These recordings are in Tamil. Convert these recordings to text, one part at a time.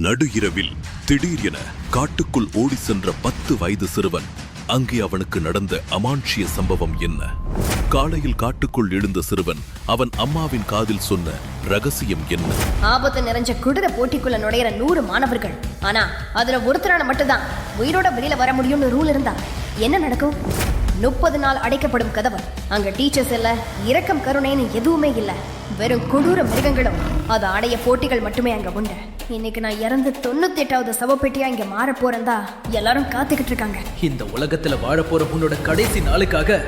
நடு இரவில் திடீரென காட்டுக்குள் ஓடி சென்ற 10 வயது சிறுவன். அங்கே அவனுக்கு நடந்த அமானுஷ்ய சம்பவம் என்ன? காலையில் காட்டுக்குள் எழுந்த சிறுவன் அவன் அம்மாவின் காதில் சொன்ன ரகசியம் என்ன? ஆபத்து நிறைஞ்ச குதிரை போட்டிக்குள்ள நுழையிற 100 மாணவர்கள், ஆனா அதுல ஒருத்தரான மட்டும்தான் உயிரோட வெளியில வர முடியும்னு ரூல் இருந்தா என்ன நடக்கும்? 30 நாள் அடைக்கப்படும் கதவு. அங்க டீச்சர்ஸ் இல்ல, இரக்கம் கருணைன்னு எதுவுமே இல்ல. வெறும் கொடூர மிருகங்களும் அது அடைய போட்டிகள் மட்டுமே அங்க உண்டு. இன்னைக்கு நான் இறந்து 98வது சவப்பெட்டியா இங்க மாற போறேன்தா எல்லாரும் காத்துக்கிட்டு இருக்காங்க. இந்த உலகத்துல வாழ போற உன்னோட கடைசி நாளுக்காக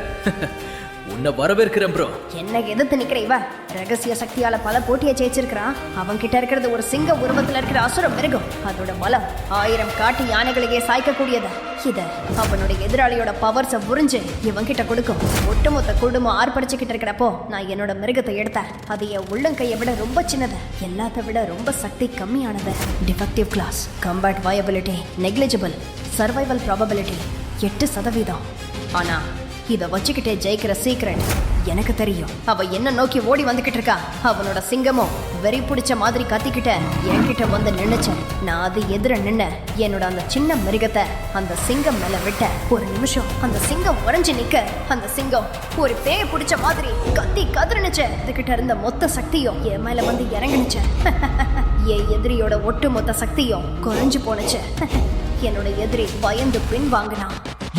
உன்னை வரவேற்கிறேன் ப்ரோ. என்ன எதிர்த்து நிக்கிற இவ ரகசிய சக்தியால பல போட்டியை ஜெயிச்சிருக்கிறான். அவன் கிட்ட இருக்கிறது ஒரு சிங்க உருவத்துல இருக்கிற அசுர மிருகம். அதோட பலம் 1000 காட்டு யானைகளையே சாய்க்கக்கூடியது. இத அவனுடைய எதிராளியோட பவர்ஸை புரிஞ்சு இவன் கிட்ட கொடுக்கும். ஒட்டுமொத்த குடும்பம் ஆர்ப்பரிச்சுக்கிட்டு இருக்கிறப்போ நான் என்னோட மிருகத்தை எடுத்தேன். அது என் உள்ளங்கையை விட ரொம்ப சின்னது, எல்லாத்த விட ரொம்ப சக்தி கம்மியானது. Defective class, combat viability negligible, survival probability 8%. ஆனா இதை வச்சுக்கிட்டே ஜெயிக்கிற சீக்ரெட் எனக்கு தெரியும். அவ என்ன நோக்கி ஓடி வந்துகிட்டு இருக்கா. அவனோட சிங்கமும் வெறி பிடிச்ச மாதிரி கத்திக்கிட்ட என்கிட்ட வந்து நின்னுச்சேன். நான் அது எதிர நின்ன என்னோட அந்த சின்ன மிருகத்தை அந்த சிங்கம் மேல விட்ட ஒரு நிமிஷம் அந்த சிங்கம் உறைஞ்சு நிக்க அந்த சிங்கம் ஒரு பேய பிடிச்ச மாதிரி கத்தி கதறினுச்சு. இதுகிட்ட இருந்த மொத்த சக்தியும் என் மேல வந்து இறங்கினுச்சு. என் எதிரியோட ஒட்டு மொத்த சக்தியும் குறைஞ்சு போனுச்சு. என்னோட எதிரி பயந்து பின் வாங்கினான்.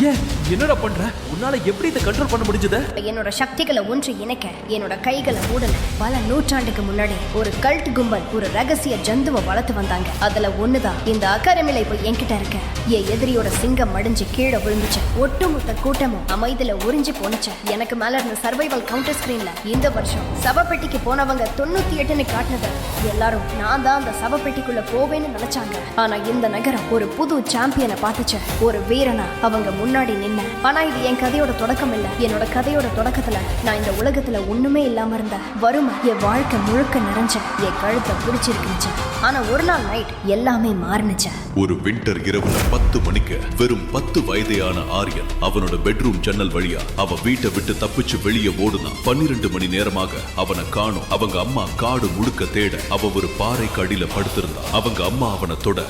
ஏன் என்னடா பண்ற? உன்னால எப்படி இதை கண்ட்ரோல் பண்ண முடிஞ்சது? என்னோட சக்திகளை ஒன்று இணைக்க என்னோட கைகளை மூடல. பல நூற்றாண்டுக்கு முன்னாடி ஒரு கல்ட் கும்பல் ஒரு ரகசிய ஜந்துவை வளர்த்து வந்தாங்க. அதுல ஒண்ணுதான் இந்த அகாடமில இப்ப என்கிட்ட இருக்க. என் எதிரியோட சிங்கம் மடிஞ்சு கீழே விழுந்துச்சு. ஒட்டுமொத்த கூட்டமும் அமைதியில உறிஞ்சு போனுச்சு. எனக்கு மேல இருந்த சர்வைவல் கவுண்டர் ஸ்கிரீன்ல இந்த வருஷம் சவப்பெட்டிக்கு போனவங்க 98ன்னு காட்டினது. எல்லாரும் நான் தான் அந்த சவப்பெட்டிக்குள்ள போவேன்னு நினைச்சாங்க. ஆனா இந்த நகரம் ஒரு புது சாம்பியனை பார்த்துச்சு. ஒரு வீரனா அவங்க முன்னாடி நின்ன. ஆனா இது என் கதையோட தொடக்கம் இல்ல. என்னோட கதையோட தொடக்கத்துல நான் இந்த உலகத்துல ஒண்ணுமே இல்லாம இருந்த வறுமை என் வாழ்க்கை முழுக்க நிறைஞ்ச என் கழுத்தை பிடிச்சிருக்குச்சு. ஆனா ஒரு நாள் நைட் எல்லாமே மாறினுச்சு. ஒரு வின்டர் இரவுல 10 மணிக்கு வெறும் 10 வயதையான ஆரியன் அவனோட பெட்ரூம் ஜன்னல் வழியா அவ வீட்டை விட்டு தப்பிச்சு வெளியே ஓடுனான். 12 மணி நேரமாக அவனை காணோம். அவங்க அம்மா காடு முழுக்க தேட அவ ஒரு பாறைக்கு அடியில படுத்திருந்தா. அவங்க அம்மா அவனை தொட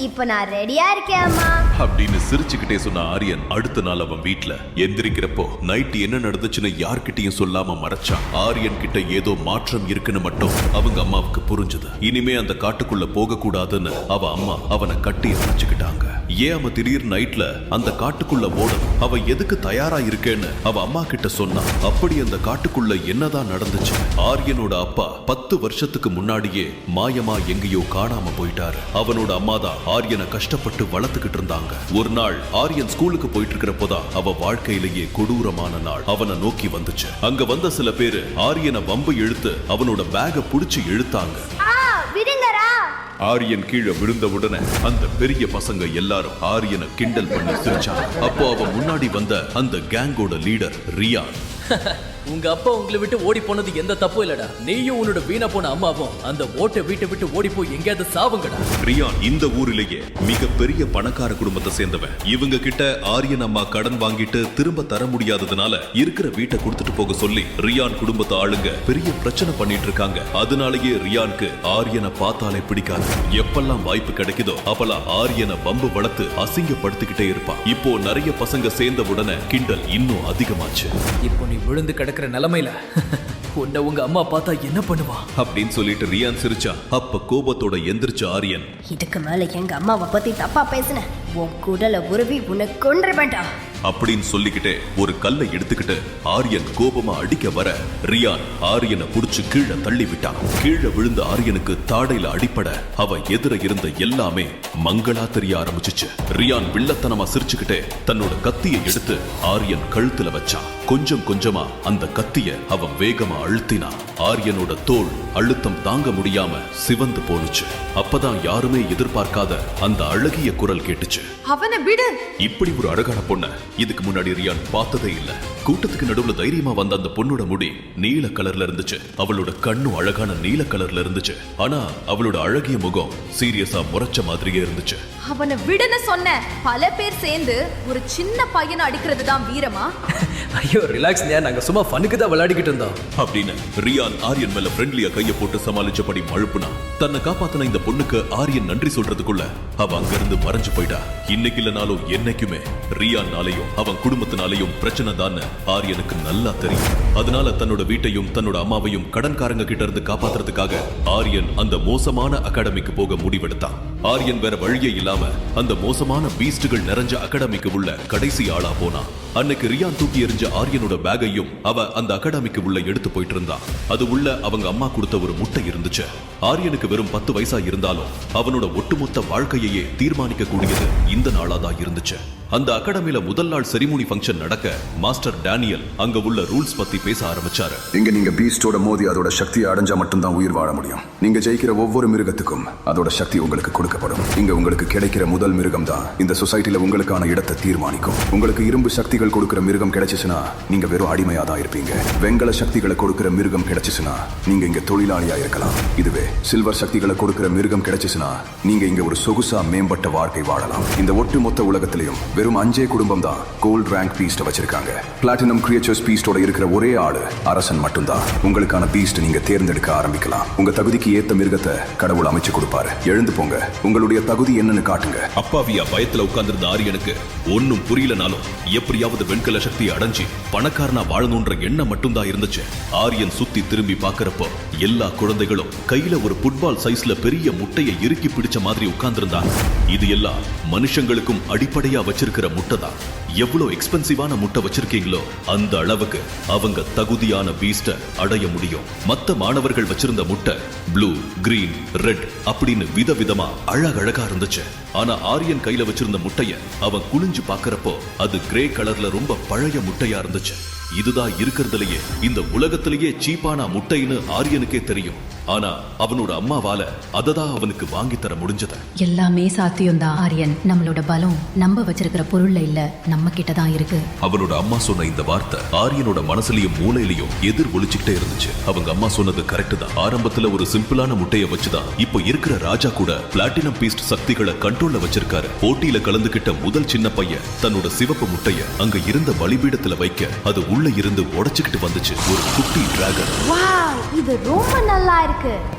இப்ப நான் ரெடியா இருக்கேன் அம்மா அப்படின்னு சிரிச்சுக்கிட்டே சொன்ன ஆரியன் அடுத்த நாள் அவன் வீட்டுல எந்திரிக்கிறப்போ நைட் என்ன நடந்துச்சுன்னு யார்கிட்டயும் சொல்லாம மறைச்சான். ஆரியன் கிட்ட ஏதோ மாற்றம் இருக்குன்னு மட்டும் அவங்க அம்மாவுக்கு புரிஞ்சது. இனிமே அந்த காட்டுக்குள்ள போக கூடாதுன்னு அவ அம்மா அவனை கட்டி அணைச்சுக்கிட்டாங்க. ஏன் அவன் திடீர் நைட்ல அந்த காட்டுக்குள்ள ஓடணும்? அவ எதுக்கு தயாரா இருக்கேன்னு அவ அம்மா கிட்ட சொன்னா. அப்படி அந்த காட்டுக்குள்ள என்னதான் நடந்துச்சு? ஆரியனோட அப்பா 10 வருஷத்துக்கு முன்னாடியே மாயமா எங்கேயோ காணாம போயிட்டாரு. அவனோட அம்மா தான் ஆரியனை கஷ்டப்பட்டு வளர்த்துக்கிட்டு இருந்தாங்க. ஒரு நாள் ஆரியன் ஸ்கூலுக்கு போயிட்டு இருக்கிறப்போதான் அவ வாழ்க்கையிலேயே கொடூரமான நாள் அவனை நோக்கி வந்துச்சு. அங்க வந்த சில பேரு ஆரியனை வம்பு இழுத்து அவனோட பேக புடிச்சு இழுத்தாங்க. ஆரியன் கீழே விழுந்த உடனே அந்த பெரிய பசங்க எல்லாரும் ஆரியனை கிண்டல் பண்ணி சிரிச்சாங்க. அப்போ அவன் முன்னாடி வந்த அந்த கேங்கோட லீடர் ரியான். உங்க அப்பா உங்களை விட்டு ஓடி போனது எந்த தப்பும் இல்லடா. நீயும் உன்னோட வீணா போன அம்மாவும் அந்த ஓட்ட வீட்டை விட்டு ஓடி போய் எங்கேயாவது சாவுங்கடா. ரியான் இந்த ஊரிலேயே மிகப்பெரிய பணக்கார குடும்பத்தை சேர்ந்தவன். இவங்க கிட்ட ஆரியன் அம்மா கடன் வாங்கிட்டு திரும்ப தர முடியாததுனால இருக்கிற வீட்டை கொடுத்துட்டு போக சொல்லி ரியான் குடும்பத்தை ஆளுங்க பெரிய பிரச்சனை பண்ணிட்டு இருக்காங்க. அதனாலேயே ரியானுக்கு ஆரியனை பார்த்தாலே பிடிக்காது. எப்பெல்லாம் வாய்ப்பு கிடைக்குதோ அப்பெல்லாம் ஆரியனை வம்பு வளர்த்து அசிங்கப்படுத்திக்கிட்டே இருப்பான். இப்போ நிறைய பசங்க சேர்ந்த உடனே கிண்டல் இன்னும் அதிகமாச்சு. இப்போ நீ விழுந்து கிடக்கிற நிலைமையில உன்னை உங்க அம்மா பார்த்தா என்ன பண்ணுவா அப்படின்னு சொல்லிட்டு ரியான் சிரிச்சா. அப்ப கோபத்தோட எந்திரிச்ச ஆரியன், இதுக்கு மேல எங்க அம்மாவை பத்தி தப்பா பேசுன உன் குடலை உருவி உனக்கு கொன்று வேண்டாம் அப்படின்னு சொல்லிக்கிட்டே ஒரு கல்லை எடுத்துக்கிட்டு ஆரியன் கோபமா அடிக்க வர ரியான் ஆரியனை புடிச்சு கீழே தள்ளி விட்டான். கீழே விழுந்த ஆரியனுக்கு தாடையில அடிப்பட அவ எதிர இருந்த எல்லாமே மங்களா தெரிய ஆரம்பிச்சுச்சு. ரியான் வில்லத்தனமா சிரிச்சுக்கிட்டே தன்னோட கத்தியை எடுத்து ஆரியன் கழுத்துல வச்சான். கொஞ்சம் கொஞ்சமா அந்த கத்திய அவன் வேகமா அழுத்தினான். ஆரியனோட தோல் அழுத்தம் தாங்க முடியாம சிவந்து போனுச்சு. அப்பதான் யாருமே எதிர்பார்க்காத அந்த அழகிய குரல் கேட்டுச்சு. அவனை விடு. இப்படி ஒரு அழகான பொண்ண இதுக்கு முன்னாடி ரியான் பார்த்ததே இல்ல. கூட்டத்துக்கு நடுவுல தைரியமா வந்த அந்த பொண்ணோட முடி நீல கலர்ல இருந்துச்சு. அவளோட கண்ணும் அழகான நீல கலர்ல இருந்துச்சு. ஆனா அவளோட அழகிய முகம் சீரியஸா முறைச்ச மாதிரியே இருந்துச்சு. அவனை விடுன்னு சொன்ன. பல பேர் சேர்ந்து ஒரு சின்ன பையனை அடிக்கிறது தான் வீரமா? ஐயோ ரிலாக்ஸ், நாங்க சும்மா ஃபனுக்கு தான் விளையாடிக்கிட்டு இருந்தோம் அப்படின்னு ரியான் ஆரியன் மேல ஃப்ரெண்ட்லியா கைய சண்டைய போட்டு சமாளிச்சபடி மழுப்புனா. தன்னை காப்பாத்தின இந்த பொண்ணுக்கு ஆரியன் நன்றி சொல்றதுக்குள்ள அவ அங்கிருந்து மறைஞ்சு போயிட்டா. இன்னைக்கு இல்லனாலும் என்னைக்குமே ரியான்னாலையும் அவன் குடும்பத்தினாலையும் பிரச்சனை தான் ஆரியனுக்கு நல்லா தெரியும். அதனால தன்னோட வீட்டையும் தன்னோட அம்மாவையும் கடன்காரங்க கிட்ட இருந்து காப்பாத்துறதுக்காக ஆரியன் அந்த மோசமான அகாடமிக்கு போக முடிவெடுத்தான். ஆரியன் வேற வழியே இல்லாம அந்த மோசமான பீஸ்டுகள் நிறைஞ்ச அகாடமிக்கு உள்ள கடைசி ஆளா போனா. அன்னைக்கு ரியான் தூக்கி எறிஞ்ச ஆரியனோட பேக்கையும் அவ அந்த அகாடமிக்கு உள்ள எடுத்து போயிட்டு இருந்தா. அது உள்ள அவங்க அம்மா கொடுத்த ஒரு முட்டை இருந்துச்சு. ஆரியனுக்கு வெறும் 10 வயசா இருந்தாலும் அவனோட ஒட்டுமொத்த வாழ்க்கையே தீர்மானிக்க கூடியது இந்த நாளாதான் இருந்துச்சு. அந்த அகாடமியில முதல் நாள் செரிமோனி ஃபங்க்ஷன் நடக்க மாஸ்டர் டேனியல் அங்க உள்ள ரூல்ஸ் பத்தி பேச ஆரம்பிச்சாரு. இங்க நீங்க பீஸ்டோட மோதி அதோட சக்தியை அடைஞ்சா மட்டும்தான் உயிர் வாழ முடியும். நீங்க ஜெயிக்கிற ஒவ்வொரு மிருகத்துக்கும் அதோட சக்தி உங்களுக்கு கொடுக்கப்படும். இங்க உங்களுக்கு கிடைக்கிற முதல் மிருகம் தான் இந்த சொசைட்டில உங்களுக்கான இடத்தை தீர்மானிக்கும். உங்களுக்கு இரும்பு சக்திகள் கொடுக்கிற மிருகம் கிடைச்சிச்சுன்னா நீங்க வெறும் அடிமையா தான் இருப்பீங்க. வெங்கல சக்திகளை கொடுக்கிற மிருகம் கிடைச்சிச்சுன்னா நீங்க இங்க தொழிலாளியா இருக்கலாம். இதுவே சில்வர் சக்திகளை கொடுக்கிற மிருகம் கிடைச்சிச்சுன்னா நீங்க இங்க ஒரு சொகுசா மேம்பட்ட வாழ்க்கை வாழலாம். இந்த ஒட்டுமொத்த உலகத்திலையும் வெறும் 5 குடும்பம் தான் கோல்ட் ரேங்க் பீஸ்ட் வச்சிருக்காங்க. பிளாட்டினம் கிரியேச்சர்ஸ் பீஸ்டோட இருக்கிற ஒரே ஆளு அரசன் மட்டும்தான். உங்களுக்கான பீஸ்ட் நீங்க தேர்ந்தெடுக்க ஆரம்பிக்கலாம். உங்க தகுதிக்கு ஏத்த மிருகத்தை கடவுள் அமைச்சு கொடுப்பாரு. எழுந்து போங்க, உங்களுடைய தகுதி என்னன்னு காட்டுங்க. அப்பாவியா பயத்துல உட்கார்ந்திருந்த ஆரியனுக்கு ஒன்னும் புரியலனாலும் எப்படியாவது வெண்கல சக்தியை அடைஞ்சி பணக்காரனா வாழணும்ன்ற எண்ணம் மட்டும்தான் இருந்துச்சு. ஆரியன் சுத்தி திரும்பி பாக்குறப்போ எல்லா குழந்தைகளும் கையில ஒரு ஃபுட்பால் சைஸ்ல பெரிய முட்டையை இறுக்கி பிடிச்ச மாதிரி உட்கார்ந்திருந்தாங்க. இது எல்லாம் மனுஷங்களுக்கும் அடிப்படையா வச்சிருக்கிற முட்டை தான். எவ்வளவு எக்ஸ்பென்சிவான முட்டை வச்சிருக்கீங்களோ அந்த அளவுக்கு அவங்க தகுதியான பீஸ்ட அடைய முடியும். மத்த மாணவர்கள் வச்சிருந்த முட்டை ப்ளூ, கிரீன், ரெட் அப்படின்னு விதவிதமா அழகழகா இருந்துச்சு. ஆனா ஆரியன் கையில வச்சிருந்த முட்டைய அவன் குனிஞ்சு பாக்குறப்போ அது கிரே கலர்ல ரொம்ப பழைய முட்டையா இருந்துச்சு. இதுதான் இருக்கிறதுலயே இந்த உலகத்திலேயே சீப்பான முட்டைன்னு ஆரியனுக்கே தெரியும். ஆனா அவனோட அம்மாவால அததான் அவனுக்கு வாங்கி தர முடிஞ்சது. எல்லாமே சாத்தியம்தான் ஆரியன். நம்மளோட பலம் நம்ம வச்சிருக்கிற பொருள்ல இல்ல, நம்ம கிட்ட தான் இருக்கு. அவனோட அம்மா சொன்ன இந்த வார்த்தை ஆரியனோட மனசுலயும் மூளையிலயும் எதிர் ஒலிச்சுக்கிட்டே இருந்துச்சு. அவங்க அம்மா சொன்னது கரெக்ட் தான். ஆரம்பத்துல ஒரு சிம்பிளான முட்டைய வச்சுதான் இப்ப இருக்கிற ராஜா கூட பிளாட்டினம் பீஸ்ட் சக்திகளை கண்ட்ரோல்ல வச்சிருக்காரு. போட்டியில கலந்துகிட்ட முதல் சின்ன பையன் தன்னோட சிவப்பு முட்டைய அங்க இருந்த பலிபீடத்துல வைக்க அது உள்ள இருந்து உடைச்சுக்கிட்டு வந்துச்சு. ஒரு குட்டி டிராகன். வாவ், இது ரொம்ப நல்லா இருக்கு.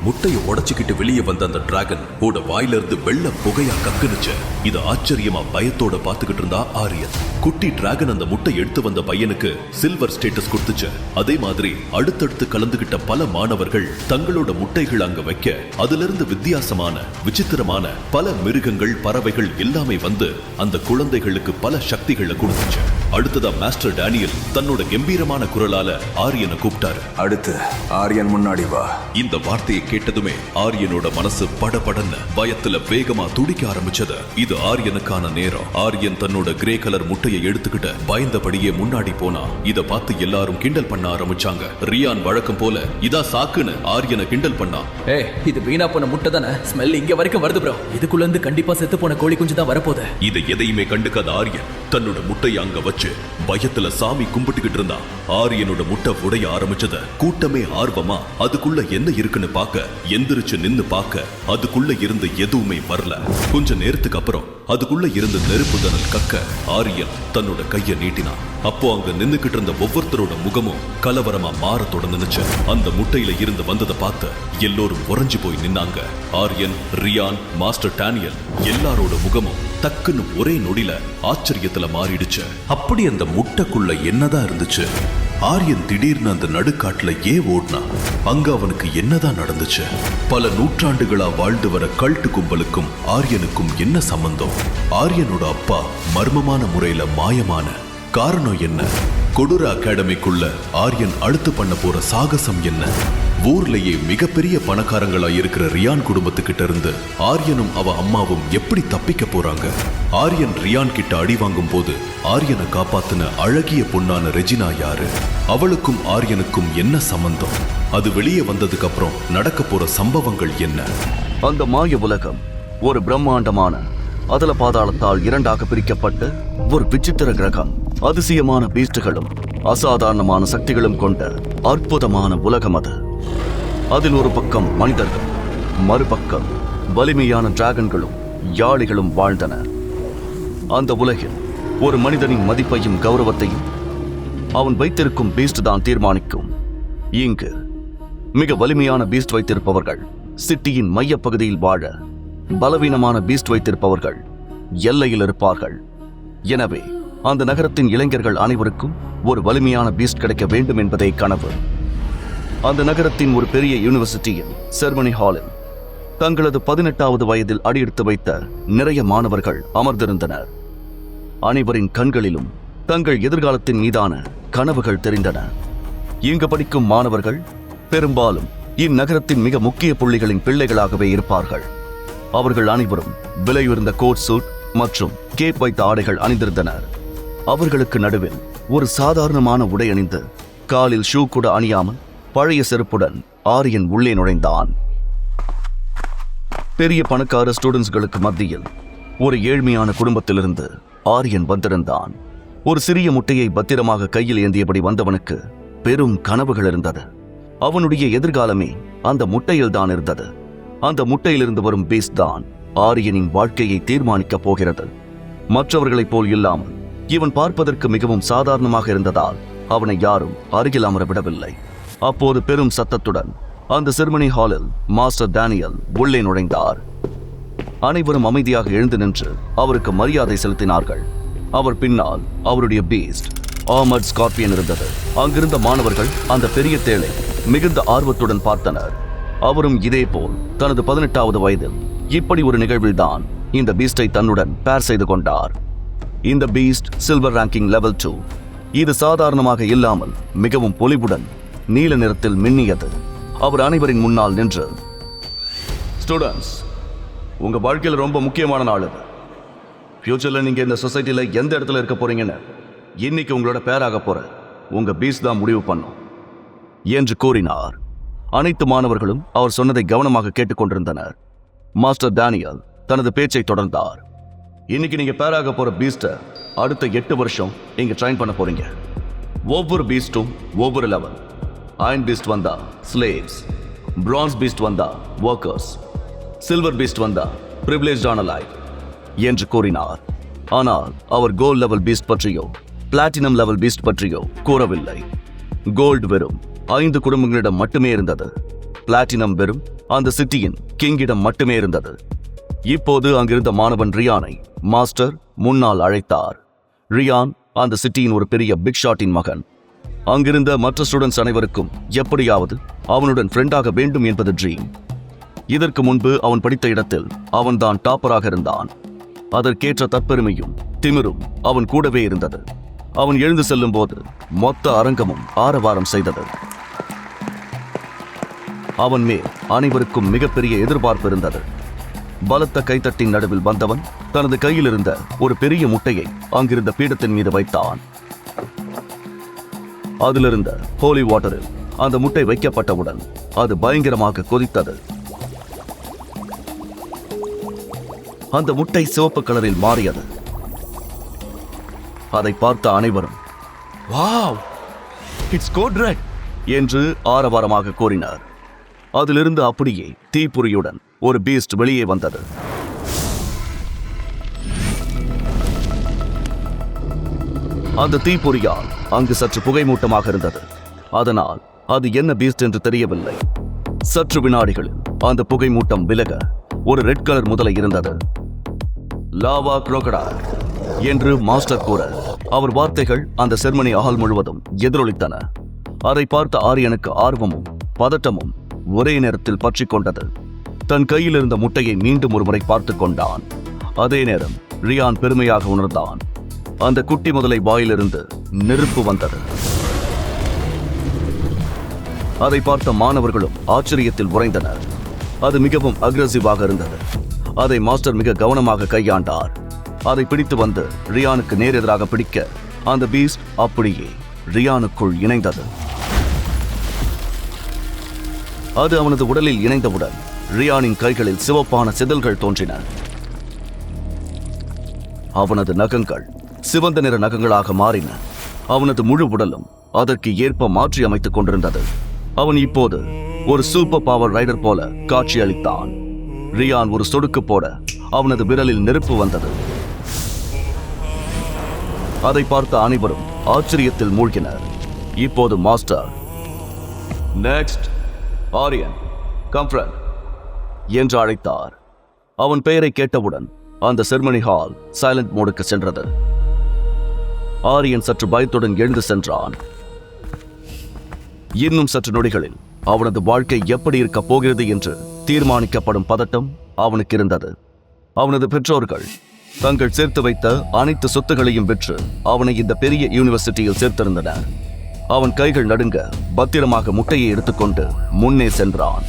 முட்டைய உடைச்சுக்கிட்டு வெளியே வந்த அந்த டிராகன் ஓட வாயில இருந்து வெள்ள புகையா கக்குனுச்சு. இது ஆச்சரியமா பயத்தோட பாத்துக்கிட்டு இருந்தா ஆரியன். குட்டி டிராகன் அந்த முட்டை எடுத்து வந்த பையனுக்கு சில்வர் ஸ்டேட்டஸ் கொடுத்துச்சு. அதே மாதிரி அடுத்தடுத்து கலந்துகிட்ட பல மாணவர்கள் தங்களோட முட்டைகள் அங்க வைக்க அதுல இருந்து வித்தியாசமான விசித்திரமான பல மிருகங்கள், பறவைகள் எல்லாமே வந்து அந்த குழந்தைகளுக்கு பல சக்திகளை கொடுத்துச்சு. அடுத்ததா மாஸ்டர் டேனியல் தன்னோட கம்பீரமான குரலால ஆரியனை கூப்பிட்டாரு. அடுத்து ஆரியன் முன்னாடி வா. இந்த வார்த்தையை கேட்டதுமே ஆரியனோட மனசு படபடன்னு பயத்துல வேகமா துடிக்க ஆரம்பிச்சது. இது ஆரியனுக்கான நேரம். ஆரியன் தன்னோட கிரே கலர் முட்டையை எடுத்துக்கிட்டு பயந்தபடியே முன்னாடி போனா. இத பார்த்து எல்லாரும் கிண்டல் பண்ண ஆரம்பிச்சாங்க. ரியான் வழக்கம் போல இதா சாக்குன்னு ஆரியனை கிண்டல் பண்ணா. இது வீணா போன முட்டை தானே, ஸ்மெல் இங்க வரைக்கும் வருது ப்ரோ. இதுக்குள்ள இருந்து கண்டிப்பா செத்து போன கோழி குஞ்சு தான் வரப்போகுது. இதை எதையுமே கண்டுக்காத ஆரியன் தன்னோட முட்டையை அங்க வச்சு பயத்துல சாமி கும்பிட்டுக்கிட்டு இருந்தா. ஆரியனோட முட்டை உடைய ஆரம்பிச்சத கூட்டமே ஆர்வமா அதுக்குள்ள என்ன இருக்குன்னு பார்க்க எந்திரிச்சு நின்னு பார்க்க அதுக்குள்ள இருந்து எதுவுமே வரல. கொஞ்ச நேரத்துக்கு அப்புறம் அதுக்குள்ள இருந்து நெருப்பு தணல் கக்க ஆரியன் தன்னோட கைய நீட்டினான். அப்போ அங்க நின்னுக்கிட்டு இருந்த ஒவ்வொருத்தரோட முகமும் கலவரமா மாற தொடர்ந்துச்சு. அந்த முட்டையில இருந்து வந்ததை பார்த்து எல்லோரும் உறைஞ்சு போய் நின்னாங்க. ஆரியன், ரியான், மாஸ்டர் டேனியல் எல்லாரோட முகமும் டக்குன்னு ஒரே நொடியில ஆச்சரியத்துல மாறிடுச்சு. அப்படி அந்த முட்டைக்குள்ள என்னதான் இருந்துச்சு? ஆரியன் திடீர்னு அந்த நடுக்காட்டுல ஏன் ஓடினா? அங்க அவனுக்கு என்னதான் நடந்துச்சு? பல நூற்றாண்டுகளா வாழ்ந்து வர கல்ட்டு கும்பலுக்கும் ஆரியனுக்கும் என்ன சம்பந்தம்? ஆரியனோட அப்பா மர்மமான முறையில மாயமான காரணம் என்ன? கொடூர அகாடமிக்குள்ள ஆரியன் அடுத்து பண்ண போற சாகசம் என்ன? ஊர்லயே மிகப்பெரிய பணக்காரங்களா இருக்கிற ரியான் குடும்பத்துக்கிட்ட இருந்து ஆரியனும் அவ அம்மாவும் எப்படி தப்பிக்க போறாங்க? ஆரியன் ரியான் கிட்ட அடி வாங்கும் போது ஆரியனை காப்பாத்தின அழகிய பொண்ணான ரெஜினா யாரு? அவளுக்கும் ஆரியனுக்கும் என்ன சம்பந்தம்? அது வெளியே வந்ததுக்கு அப்புறம் நடக்க போற சம்பவங்கள் என்ன? அந்த மாய உலகம் ஒரு பிரம்மாண்டமான அதல பாதாளத்தால் இரண்டாக பிரிக்கப்பட்டு ஒரு விசித்திர கிரகம். அதிசயமான பீஸ்டுகளும் அசாதாரணமான சக்திகளும் கொண்ட அற்புதமான உலகம் அது. அதில் ஒரு பக்கம் மனிதர்கள், மறுபக்கம் வலிமையான டிராகன்களும் யாளிகளும் வாழ்ந்தன. அந்த உலகில் ஒரு மனிதனின் மதிப்பையும் கௌரவத்தையும் அவன் வைத்திருக்கும் பீஸ்ட் தான் தீர்மானிக்கும். இங்கு மிக வலிமையான பீஸ்ட் வைத்திருப்பவர்கள் சிட்டியின் மையப்பகுதியில் வாழ, பலவீனமான பீஸ்ட் வைத்திருப்பவர்கள் எல்லையில் இருப்பார்கள். எனவே அந்த நகரத்தின் இளைஞர்கள் அனைவருக்கும் ஒரு வலிமையான பீஸ்ட் கிடைக்க வேண்டும் என்பதே கனவு. அந்த நகரத்தின் ஒரு பெரிய யூனிவர்சிட்டியின் செர்மனி ஹாலில் தங்களது 18வது வயதில் அடியெடுத்து வைத்த நிறைய மாணவர்கள் அமர்ந்திருந்தனர். அனைவரின் கண்களிலும் தங்கள் எதிர்காலத்தின் மீதான கனவுகள் தெரிந்தன. இங்கு படிக்கும் மாணவர்கள் பெரும்பாலும் இந்நகரத்தின் மிக முக்கிய புள்ளிகளின் பிள்ளைகளாகவே இருப்பார்கள். அவர்கள் அனைவரும் விலையுயர்ந்த கோட் சூட் மற்றும் கேப் வைத்த ஆடைகள் அணிந்திருந்தனர். அவர்களுக்கு நடுவில் ஒரு சாதாரணமான உடை அணிந்து காலில் ஷூ கூட அணியாமல் பழைய செருப்புடன் ஆரியன் உள்ளே நுழைந்தான். பெரிய பணக்கார ஸ்டூடெண்ட்ஸ்களுக்கு மத்தியில் ஒரு ஏழ்மையான குடும்பத்திலிருந்து ஆரியன் வந்திருந்தான். ஒரு சிறிய முட்டையை பத்திரமாக கையில் ஏந்தியபடி வந்தவனுக்கு பெரும் கனவுகள் இருந்தது. அவனுடைய எதிர்காலமே அந்த முட்டையில் தான் இருந்தது. அந்த முட்டையிலிருந்து வரும் பீஸ்ட் தான் ஆரியனின் வாழ்க்கையை தீர்மானிக்கப் போகிறது. மற்றவர்களைப் போல் இல்லாமல் இவன் பார்ப்பதற்கு மிகவும் சாதாரணமாக இருந்ததால் அவனை யாரும் அருகில் அமர விடவில்லை. அப்போது பெரும் சத்தத்துடன் அந்த செர்மனி ஹாலில் மாஸ்டர் டேனியல் உள்ளே நுழைந்தார். அனைவரும் அமைதியாக எழுந்து நின்று அவருக்கு மரியாதை செலுத்தினார்கள். அவர் பின்னால் அவருடைய பீஸ்ட் ஆர்மர்ட் ஸ்கார்பியன் இருந்தது. அங்கிருந்த மாணவர்கள் அந்த பெரிய தேளை மிகுந்த ஆர்வத்துடன் பார்த்தனர். அவரும் இதேபோல் தனது 18வது வயதில் இப்படி ஒரு நிகழ்வில்தான் இந்த பீஸ்டை தன்னுடன் பேர் செய்து கொண்டார். இந்த பீஸ்ட் சில்வர் ரேங்கிங் லெவல் 2. இது சாதாரணமாக இல்லாமல் மிகவும் பொலிவுடன் நீல நிறத்தில் மின்னியது. அவர் அனைவரின் முன்னால் நின்று, ஸ்டூடெண்ட்ஸ், உங்க வாழ்க்கையில் ரொம்ப முக்கியமான நாள் இது. ஃபியூச்சர்ல நீங்க இந்த சொசைட்டில எந்த இடத்துல இருக்க போறீங்கன்னு இன்னைக்கு உங்களோட பேராக போற உங்க பீஸ்ட் தான் முடிவு பண்ணும் என்று கூறினார். அனைத்து மாணவர்களும் அவர் சொன்னதை கவனமாக கேட்டுக்கொண்டிருந்தனர். மாஸ்டர் டேனியல் தனது பேச்சை தொடர்ந்தார். இன்னைக்கு நீங்க பேராக போற பீஸ்ட அடுத்த 8 வருஷம் இங்க ட்ரைன் பண்ண போறீங்க. ஒவ்வொரு பீஸ்டும் ஒவ்வொரு லெவல். அயன் பீஸ்ட் வந்தா ஸ்லேவ்ஸ், பிரான்ஸ் பீஸ்ட் வந்தா ஒர்க்கர்ஸ், சில்வர் பீஸ்ட் வந்தா பிரிவிலேஜ்டான லைஃப் என்று கூறினார். ஆனால் அவர் கோல்ட் லெவல் பீஸ்ட் பற்றியோ பிளாட்டினம் லெவல் பீஸ்ட் பற்றியோ கூறவில்லை. கோல்டு வெறும் 5 குடும்பங்களிடம் மட்டுமே இருந்தது. பிளாட்டினம் வெறும் அந்த சிட்டியின் கிங்கிடம் மட்டுமே இருந்தது. இப்போது அங்கிருந்த மாணவன் ரியானை மாஸ்டர் முன்னால் அழைத்தார். ரியான் அந்த சிட்டியின் ஒரு பெரிய பிக் ஷாட்டின் மகன். அங்கிருந்த மற்ற ஸ்டூடெண்ட்ஸ் அனைவருக்கும் எப்படியாவது அவனுடன் ஃப்ரெண்டாக வேண்டும் என்பது ட்ரீம். இதற்கு முன்பு அவன் படித்த இடத்தில் அவன்தான் டாப்பராக இருந்தான். அதற்கேற்ற தற்பெருமையும் திமிரும் அவன் கூடவே இருந்தது. அவன் எழுந்து செல்லும் போது மொத்த அரங்கமும் ஆரவாரம் செய்தது. அவன் மேல் அனைவருக்கும் மிகப்பெரிய எதிர்பார்ப்பு இருந்தது. பலத்த கைத்தட்டின் நடுவில் வந்தவன் தனது கையில் இருந்த ஒரு பெரிய முட்டையை அங்கிருந்த பீடத்தின் மீது வைத்தான். அதிலிருந்த ஹோலி வாட்டரில் அந்த முட்டை வைக்கப்பட்டவுடன் அது பயங்கரமாக கொதித்தது. அந்த முட்டை சிவப்பு கலரில் மாறியது. அதை பார்த்த அனைவரும் வாவ், இட்ஸ் கோட் ரெட் என்று ஆரவாரமாக கூறினார். அதிலிருந்து அப்படியே தீப்புரியுடன் ஒரு பீஸ்ட் வெளியே வந்தது. அந்த தீப்பொறியால் அங்கு சற்று புகைமூட்டமாக இருந்தது. அதனால் அது என்ன பீஸ்ட் என்று தெரியவில்லை. சற்று வினாடிகளில் அந்த புகைமூட்டம் விலக ஒரு ரெட் கலர் முதலை இருந்தது. லாவா குரோக்கடைல் என்று மாஸ்டர் கூற அவர் வார்த்தைகள் அந்த செர்மனி ஹால் முழுவதும் எதிரொலித்தன. அதை பார்த்த ஆரியனுக்கு ஆர்வமும் பதட்டமும் ஒரே நேரத்தில் பற்றி கொண்டது. தன் கையில் இருந்த முட்டையை மீண்டும் ஒருமுறை பார்த்து கொண்டான். அதே நேரம் ரியான் பெருமையாக உணர்ந்தான். அந்த குட்டி முதலை வாயிலிருந்து நெருப்பு வந்தது. அதை பார்த்த மாணவர்களும் ஆச்சரியத்தில் உறைந்தனர். அது மிகவும் அக்ரெசிவாக இருந்தது. அதை மாஸ்டர் மிக கவனமாக கையாண்டார். அதை பிடித்து வந்து ரியானுக்கு நேரெதிராக பிடிக்க அந்த பீஸ்ட் அப்படியே ரியானுக்குள் இணைந்தது. அது அவனது உடலில் இணைந்தவுடன் ரியானின் கைகளில் சிவப்பான செதில்கள் தோன்றின. அவனது நகங்கள் சிவந்த நிற நகங்களாக மாறின. அவனது முழு உடலும் அதற்கு ஏற்ப மாற்றி அமைத்துக் கொண்டிருந்தது. அவன் இப்போது ஒரு சூப்பர் பவர் ரைடர் போல காட்சியளித்தான். ரியான் ஒரு சொடுக்கு போட அவனது விரலில் நெருப்பு வந்தது. அதை பார்த்த அனைவரும் ஆச்சரியத்தில் மூழ்கினர். இப்போது மாஸ்டர், நெக்ஸ்ட் ஆரியன், கம்ஃப்ரண்ட் என்று அழைத்தார். அவன் பெயரை கேட்டவுடன் அந்த செர்மனி ஹால் சைலண்ட் மோடுக்கு சென்றது. ஆரியன் சற்று பயத்துடன் எழுந்து சென்றான். இன்னும் சற்று நொடிகளில் அவனது வாழ்க்கை எப்படி இருக்கப் போகிறது என்று தீர்மானிக்கப்படும் பதட்டம் அவனுக்கு இருந்தது. அவனது பெற்றோர்கள் தங்கள் சேர்த்து வைத்த அனைத்து சொத்துகளையும் விற்று அவனை இந்த பெரிய யூனிவர்சிட்டியில் சேர்த்திருந்தனர். அவன் கைகள் நடுங்க பத்திரமாக முட்டையை எடுத்துக்கொண்டு முன்னே சென்றான்.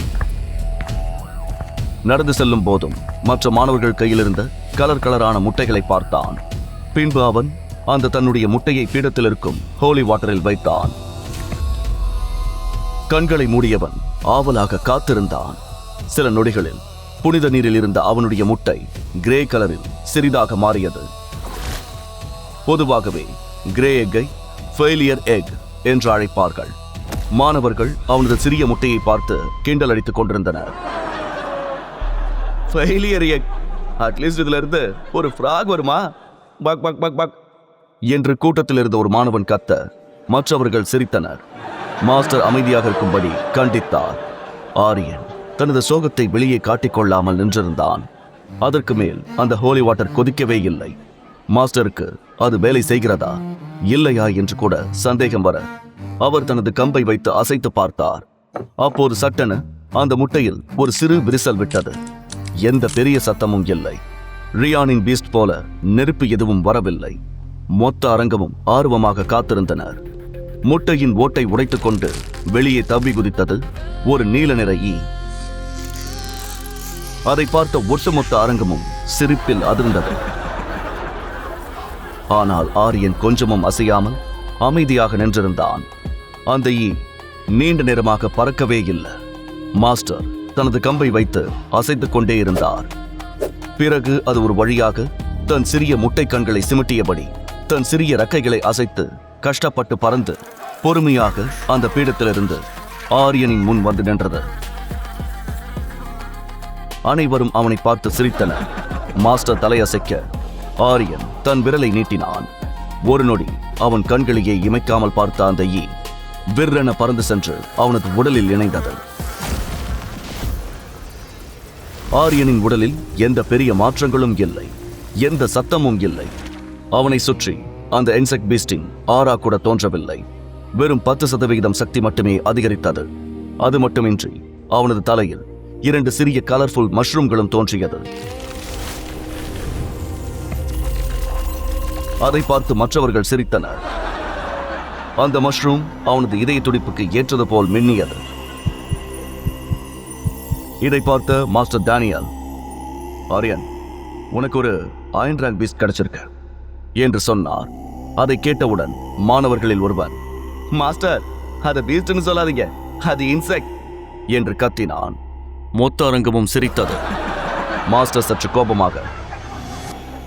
நடந்து செல்லும் போதும் மற்ற மாணவர்கள் கையில் இருந்த கலர் கலரான முட்டைகளை பார்த்தான். பின்பு அவன் அந்த தன்னுடைய முட்டையை பீடத்தில் இருக்கும் ஹோலி வாட்டரில் வைத்தான். கண்களை மூடியவன் ஆவலாக காத்திருந்தான். சில நொடிகளில் புனித நீரில் இருந்த அவனுடைய முட்டை கிரே கலரில் சிறிதாக மாறியது. பொதுவாகவே கிரே எக்கை ஃபெயிலியர் எக் என்று அழைப்பார்கள். மாணவர்கள் அவனது சிறிய முட்டையை பார்த்து கிண்டல் அடித்துக் கொண்டிருந்தனர். ஃபெயிலியர் எக், அட்லீஸ்ட் இதுல இருந்து ஒரு ஃப்ராக் வருமா? பக் பக் பக் பக் என்று கூட்டத்தில் இருந்த ஒரு மாணவன் கத்த மற்றவர்கள் சிரித்தனர். மாஸ்டர் அமைதியாக இருக்கும்படி கண்டித்தார். ஆரியன் தனது சோகத்தை வெளியே காட்டிக்கொள்ளாமல் நின்றிருந்தான். அதற்கு மேல் அந்த ஹோலி வாட்டர் கொதிக்கவே இல்லை. மாஸ்டருக்கு அது வேலை செய்கிறதா இல்லையா என்று கூட சந்தேகம் வர அவர் தனது கம்பை வைத்து அசைத்து பார்த்தார். அப்போது சட்டென அந்த முட்டையில் ஒரு சிறு விரிசல் விட்டது. எந்த பெரிய சத்தமும் இல்லை. ரியானின் பீஸ்ட் போல நெருப்பு எதுவும் வரவில்லை. மொத்த அரங்கமும் ஆர்வமாக காத்திருந்தனர். முட்டையின் ஓட்டை உடைத்துக் கொண்டு வெளியே தப்பி குதித்தது ஒரு நீல நிற ஈ. அதை பார்த்த ஒட்டுமொத்த அரங்கமும் சிரிப்பில் அதிர்ந்தது. ஆனால் ஆரியன் கொஞ்சமும் அசையாமல் அமைதியாக நின்றிருந்தான். அந்த ஈ நீண்ட நேரமாக பறக்கவே இல்லை. மாஸ்டர் தனது கம்பை வைத்து அசைத்துக் கொண்டே இருந்தார். பிறகு அது ஒரு வழியாக தன் சிறிய முட்டை கண்களை சிமிட்டியபடி தன் சிறிய ரெக்கைகளை அசைத்து கஷ்டப்பட்டு பறந்து பொறுமையாக அந்த பீடத்திலிருந்து ஆரியனின் முன் வந்து நின்றது. அனைவரும் அவனை பார்த்து சிரித்தனர். மாஸ்டர் தலையசைக்க ஆரியன் தன் விரலை நீட்டினான். ஒரு நொடி அவன் கண்களையே இமைக்காமல் பார்த்த அந்த ஈ விற்றென பறந்து சென்று அவனது உடலில் இணைந்தது. ஆரியனின் உடலில் எந்த பெரிய மாற்றங்களும் இல்லை, எந்த சத்தமும் இல்லை. அவனை சுற்றி அந்த இன்செக்ட் பீஸ்டின் ஆரா கூட தோன்றவில்லை. வெறும் 10% சக்தி மட்டுமே அதிகரித்தது. அது மட்டுமின்றி அவனது தலையில் 2 சிறிய கலர்ஃபுல் மஷ்ரூம்களும் தோன்றியது. அதை பார்த்து மற்றவர்கள் சிரித்தனர். அந்த மஷ்ரூம் அவனது இதய துடிப்புக்கு ஏற்றது போல் மின்னியது. இதை பார்த்த மாஸ்டர் டேனியல், ஆரியன், உனக்கு ஒரு அயன் ரேங்க் பீஸ்ட் கிடைச்சிருக்கு என்று சொன்னார். அதை கேட்டவுடன் மாணவர்களில் ஒருவன், மாஸ்டர், அது பீஸ்ட்னு சொல்லாதீங்க, அது இன்செக்ட் என்று கத்தினான். மொத்த அரங்கமும் சிரித்தது. மாஸ்டர் சற்று கோபமாக,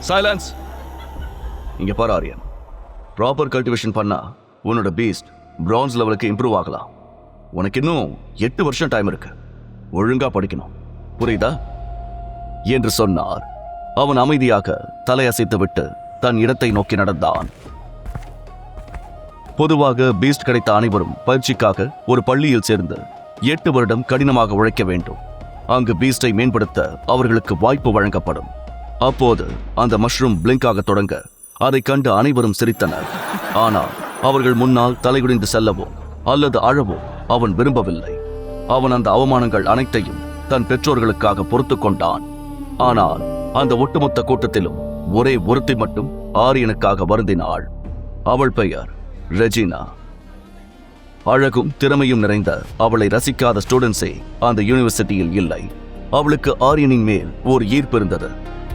சைலன்ஸ், இங்க பாரு ஆரியன், ப்ராப்பர் கல்டிவேஷன் பண்ணா உன்னோட பீஸ்ட் பிரான்ஸ் லெவலுக்கு இம்ப்ரூவ் ஆகலாம். உனக்கு இன்னும் 8 வருஷம் டைம் இருக்கு. ஒழுங்கா படிக்கணும், புரியுதா என்று சொன்னார். அவன் அமைதியாக தலையசைத்து விட்டு தன் இடத்தை நோக்கி நடந்தான். பொதுவாக பீஸ்ட் கிடைத்த அனைவரும் பயிற்சிக்காக ஒரு பள்ளியில் சேர்ந்து 8 வருடம் கடினமாக உழைக்க வேண்டும். அங்கு பீஸ்டை மேம்படுத்த அவர்களுக்கு வாய்ப்பு வழங்கப்படும். அப்போது அந்த மஷ்ரூம் பிளிங்க் ஆக தொடங்க அதை கண்டு அனைவரும் சிரித்தனர். ஆனால் அவர்கள் முன்னால் தலைகுனிந்து செல்லவோ அல்லது அழவோ அவன் விரும்பவில்லை. அவன் அந்த அவமானங்கள் அனைத்தையும் தன் பெற்றோர்களுக்காக பொறுத்து கொண்டான். ஆனால் அந்த ஒட்டுமொத்த கூட்டத்திலும் ஒரே ஒருத்தி மட்டும் ஆரியனுக்காக வருந்தினாள். அவள் பெயர் ரெஜினா. அழகும் திறமையும் நிறைந்த அவளை ரசிக்காத ஸ்டூடெண்ட்ஸே அந்த யூனிவர்சிட்டியில் இல்லை. அவளுக்கு ஆரியனின் மேல் ஒரு ஈர்ப்பு இருந்தது.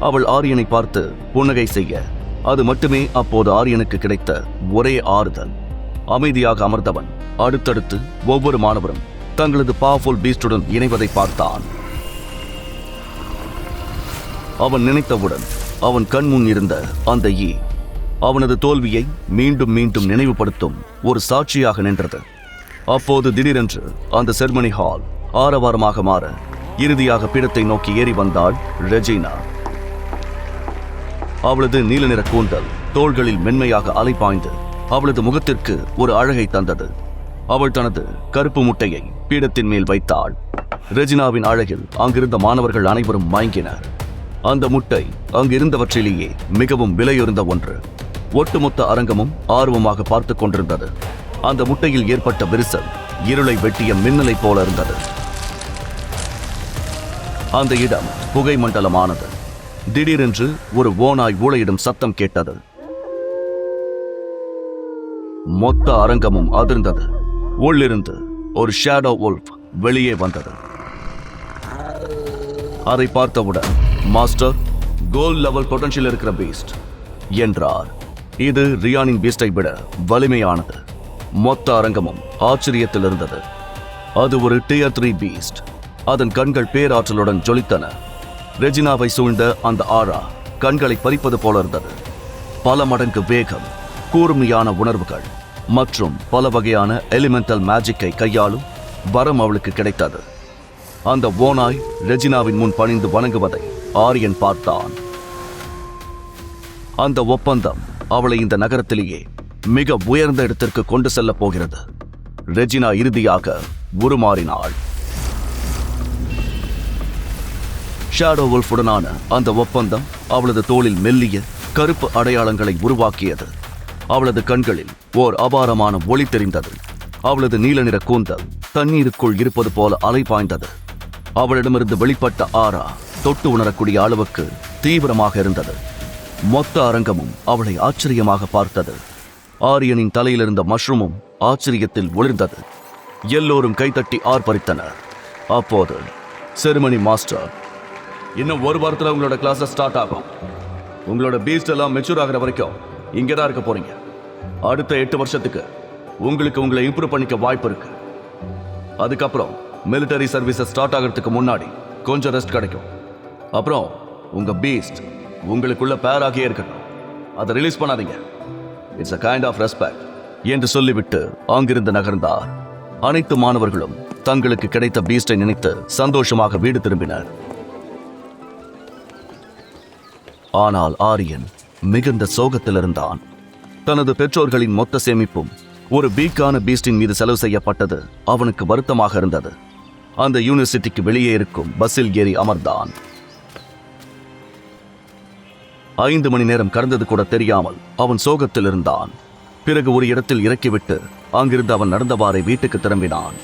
அவள் ஆரியனை பார்த்து புன்னகை செய்ய அது மட்டுமே அப்போது ஆரியனுக்கு கிடைத்த ஒரே ஆறுதல். அமைதியாக அமர்ந்தவன் அடுத்தடுத்து ஒவ்வொரு மாணவரும் தங்களது பவர்ஃபுல் பீஸ்டுடன் இணைவதை பார்த்தான். அவன் நினைத்தவுடன் அவன் கண்முன் இருந்த அந்த ஈ அவனது தோல்வியை மீண்டும் மீண்டும் நினைவுபடுத்தும் ஒரு சாட்சியாக நின்றது. அப்போது திடீரென்று அந்த செர்மனி ஹால் ஆரவாரமாக மாற இறுதியாக பீடத்தை நோக்கி ஏறி வந்தாள் ரெஜினா. அவளது நீல நிற கூந்தல் தோள்களில் மென்மையாக அலைபாய்ந்து அவளது முகத்திற்கு ஒரு அழகை தந்தது. அவள் தனது கருப்பு முட்டையை பீடத்தின் மேல் வைத்தாள். ரெஜினாவின் அழகில் அங்கிருந்த மாணவர்கள் அனைவரும் மயங்கினர். அந்த முட்டை அங்கிருந்தவற்றிலேயே மிகவும் விலையுறந்த ஒன்று. ஒட்டுமொத்த அரங்கமும் ஆர்வமாக பார்த்து கொண்டிருந்தது. அந்த முட்டையில் ஏற்பட்ட விரிசல் இருளை வெட்டிய மின்னலை போல இருந்தது. அந்த இடம் புகை மண்டலமானது. திடீரென்று ஒரு ஓநாய் ஊளையிடும் சத்தம் கேட்டது. மொத்த அரங்கமும் அதிர்ந்தது. உள்ளிருந்து ஒரு ஷேடோ வுல்ஃப் வெளியே வந்தது. அதை பார்த்தவுடன், மாஸ்டர், கோல்ட் லெவல் பொட்டன்ஷியல் இருக்கிற பீஸ்ட் என்றார். இது ரியானின் பீஸ்டை விட வலிமையானது. மொத்த அரங்கமும் ஆச்சரியத்தில் இருந்தது. அது ஒரு Tier 3 பீஸ்ட். அதன் கண்கள் பேராற்றலுடன் ஜொலித்தன. ரெஜினாவை சூழ்ந்த அந்த ஆரா கண்களை பறிப்பது போல இருந்தது. பல மடங்கு வேகம், கூர்மையான உணர்வுகள் மற்றும் பல வகையான எலிமெண்டல் மேஜிக்கை கையாளும் வரம் அவளுக்கு கிடைத்தது. அந்த ஓநாய் ரெஜினாவின் முன் பணிந்து வணங்குவதை ஆரியன் பார்த்தான். அந்த ஒப்பந்தம் அவளை இந்த நகரத்திலேயே மிக உயர்ந்த இடத்திற்கு கொண்டு செல்லப் போகிறது. ரெஜினா இறுதியாக உருமாறினாள். ஷேடோ வுல்ஃபுடனான அந்த ஒப்பந்தம் அவளது தோளில் மெல்லிய கருப்பு அடையாளங்களை உருவாக்கியது. அவளது கண்களில் ஓர் அபாரமான ஒளி தெரிந்தது. அவளது நீல நிற கூந்தல் தண்ணீருக்குள் இருப்பது போல அலைபாய்ந்தது. அவளிடமிருந்து வெளிப்பட்ட ஆரா தொட்டு உணரக்கூடிய அளவுக்கு தீவிரமாக இருந்தது. மொத்த அரங்கமும் அவளை ஆச்சரியமாக பார்த்தது. ஆரியனின் தலையிலிருந்த மஷ்ரூமும் ஆச்சரியத்தில் ஒளிர்ந்தது. எல்லோரும் கைத்தட்டி ஆர்ப்பரித்தனர். அப்போது செரிமனி மாஸ்டர், இன்னும் ஒரு வாரத்தில் உங்களோட கிளாஸ் ஸ்டார்ட் ஆகும். உங்களோட பீஸ்ட் எல்லாம் மெச்சூர் ஆகிற வரைக்கும் இங்கே தான் இருக்க போறீங்க. அடுத்த 8 வருஷத்துக்கு உங்களுக்கு உங்களை இம்ப்ரூவ் பண்ணிக்க வாய்ப்பு இருக்கு. அதுக்கப்புறம் மிலிட்டரி சர்வீஸ் ஸ்டார்ட் ஆகிறதுக்கு முன்னாடி கொஞ்சம் ரெஸ்ட் கிடைக்கும். அப்புறம் உங்க பீஸ்ட் உங்களுக்குள்ள பேராகியே இருக்கட்டும். அதை ரிலீஸ் பண்ணாதீங்க. It's a kind of respect என்று சொல்லிவிட்டு அங்கிருந்து நகர்ந்தார். அனைத்து மாணவர்களும் தங்களுக்கு கிடைத்த பீஸ்டை நினைத்து சந்தோஷமாக வீடு திரும்பினர். ஆனால் ஆரியன் மிகுந்த சோகத்தில் இருந்தான். தனது பெற்றோர்களின் மொத்த சேமிப்பும் ஒரு வீக்கான பீஸ்டின் மீது செலவு செய்யப்பட்டது அவனுக்கு வருத்தமாக இருந்தது. அந்த யூனிவர்சிட்டிக்கு வெளியே இருக்கும் பஸ்ஸில் ஏறி அமர்ந்தான். 5 மணி நேரம் கடந்தது கூட தெரியாமல் அவன் சோகத்தில் இருந்தான். பிறகு ஒரு இடத்தில் இறக்கிவிட்டு அங்கிருந்து அவன் நடந்தவாறே வீட்டுக்கு திரும்பினான்.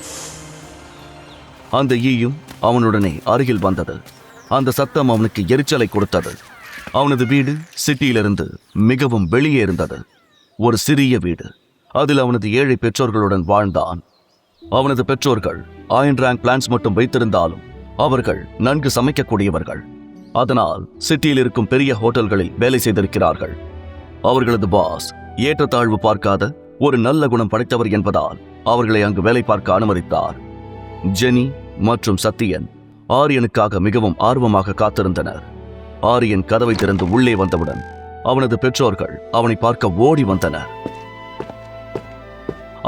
அந்த ஈயும் அவனுடனே அருகில் வந்தது. அந்த சத்தம் அவனுக்கு எரிச்சலை கொடுத்தது. அவனது வீடு சிட்டியிலிருந்து மிகவும் வெளியே இருந்தது. ஒரு சிறிய வீடு. அதில் அவனது ஏழை பெற்றோர்களுடன் வாழ்ந்தான். அவனது பெற்றோர்கள் அயன் ரேங்க் பிளான்ஸ் மட்டும் வைத்திருந்தாலும் அவர்கள் நன்கு சமைக்கக்கூடியவர்கள். அதனால் சிட்டியில் இருக்கும் பெரிய ஹோட்டல்களில் வேலை செய்திருக்கிறார்கள். அவர்களது பாஸ் ஏற்றத்தாழ்வு பார்க்காத ஒரு நல்ல குணம் படைத்தவர் என்பதால் அவர்களை அங்கு வேலை பார்க்க அனுமதித்தார். ஜெனி மற்றும் சத்தியன் ஆரியனுக்காக மிகவும் ஆர்வமாக காத்திருந்தனர். ஆரியன் கதவை திறந்து உள்ளே வந்தவுடன் அவனது பெற்றோர்கள் அவனை பார்க்க ஓடி வந்தனர்.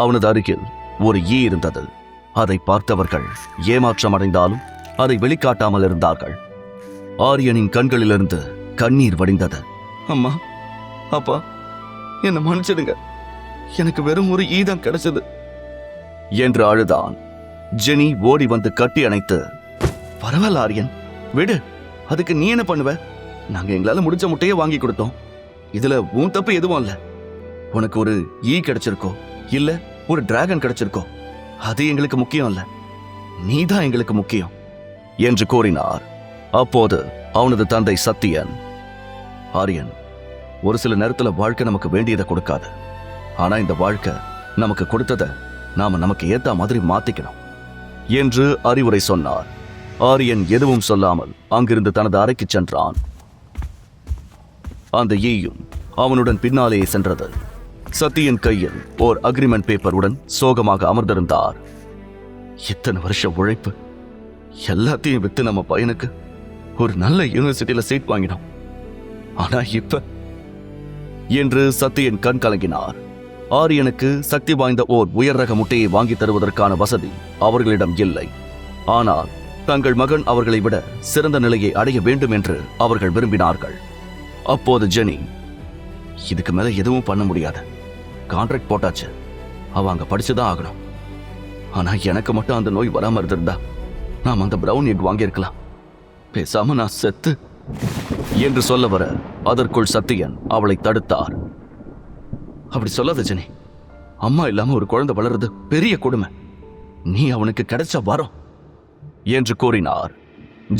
அவனது அருகில் ஒரு ஈ இருந்தது. அதை பார்த்தவர்கள் ஏமாற்றம் அடைந்தாலும் அதை வெளிக்காட்டாமல் இருந்தார்கள். ஆரியனின் கண்களிலிருந்து கண்ணீர் வடிந்தது. அம்மா, அப்பா, என்னை மன்னிச்சிடுங்க. எனக்கு வெறும் ஒரு ஈ தான் கிடைச்சது என்று அழுதான். ஜெனி ஓடி வந்து கட்டி அணைத்து, பரவாயில்ல ஆரியன், விடு. அதுக்கு நீ என்ன பண்ணுவ? நாங்க எங்களால முடிஞ்ச முட்டையை வாங்கி கொடுத்தோம். இதுல உன் தப்பு எதுவும் இல்ல. உனக்கு ஒரு ஈ கிடைச்சிருக்கோ இல்ல ஒரு டிராகன் கிடைச்சிருக்கோ, அது எங்களுக்கு முக்கியம் இல்ல. நீதான் எங்களுக்கு முக்கியம் என்று கூறினார். அப்போது அவனது தந்தை சத்தியன், ஆரியன், ஒரு சில நேரத்துல வாழ்க்கை நமக்கு வேண்டியதை கொடுக்காது. ஆனா இந்த வாழ்க்கை நமக்கு கொடுத்ததை நாம நமக்கு ஏத்த மாதிரி மாத்திக்கணும் என்று அறிவுரை சொன்னார். ஆரியன் எதுவும் சொல்லாமல் அங்கிருந்து தனது அறைக்கு சென்றான். அந்த ஈயும் அவனுடன் பின்னாலேயே சென்றது. சத்தியன் கையில் ஓர் அக்ரிமெண்ட் பேப்பருடன் சோகமாக அமர்ந்திருந்தார். இத்தனை வருஷ உழைப்பு எல்லாத்தையும் வித்து நம்ம பையனுக்கு ஒரு நல்ல யூனிவர்சிட்டியில சீட் வாங்கினோம். ஆனா இப்ப என்று சத்தியன் கண் கலங்கினார். ஆரியனுக்கு சக்தி வாய்ந்த ஓர் உயர் ரக முட்டையை வாங்கி தருவதற்கான வசதி அவர்களிடம் இல்லை. ஆனால் தங்கள் மகன் அவர்களை விட சிறந்த நிலையை அடைய வேண்டும் என்று அவர்கள் விரும்பினார்கள். அப்போது ஜெனி, இதுக்கு மேல எதுவும் பண்ண முடியாது. கான்ட்ராக்ட் போட்டாச்சு. அவ அங்க படிச்சுதான் ஆகணும். ஆனா எனக்கு மட்டும் அந்த நோய் வராம இருந்திருந்தா நாம் அந்த பிரவுன் எக் வாங்கியிருக்கலாம். பேசாம நான் செத்து என்று சொல்ல வர அதற்குள் சத்தியன் அவளை தடுத்தார். அப்படி சொல்லாத ஜெனி. அம்மா இல்லாம ஒரு குழந்தை வளர்றது பெரிய கொடுமை. நீ அவனுக்கு கிடைச்ச வரம் என்று கூறினார்.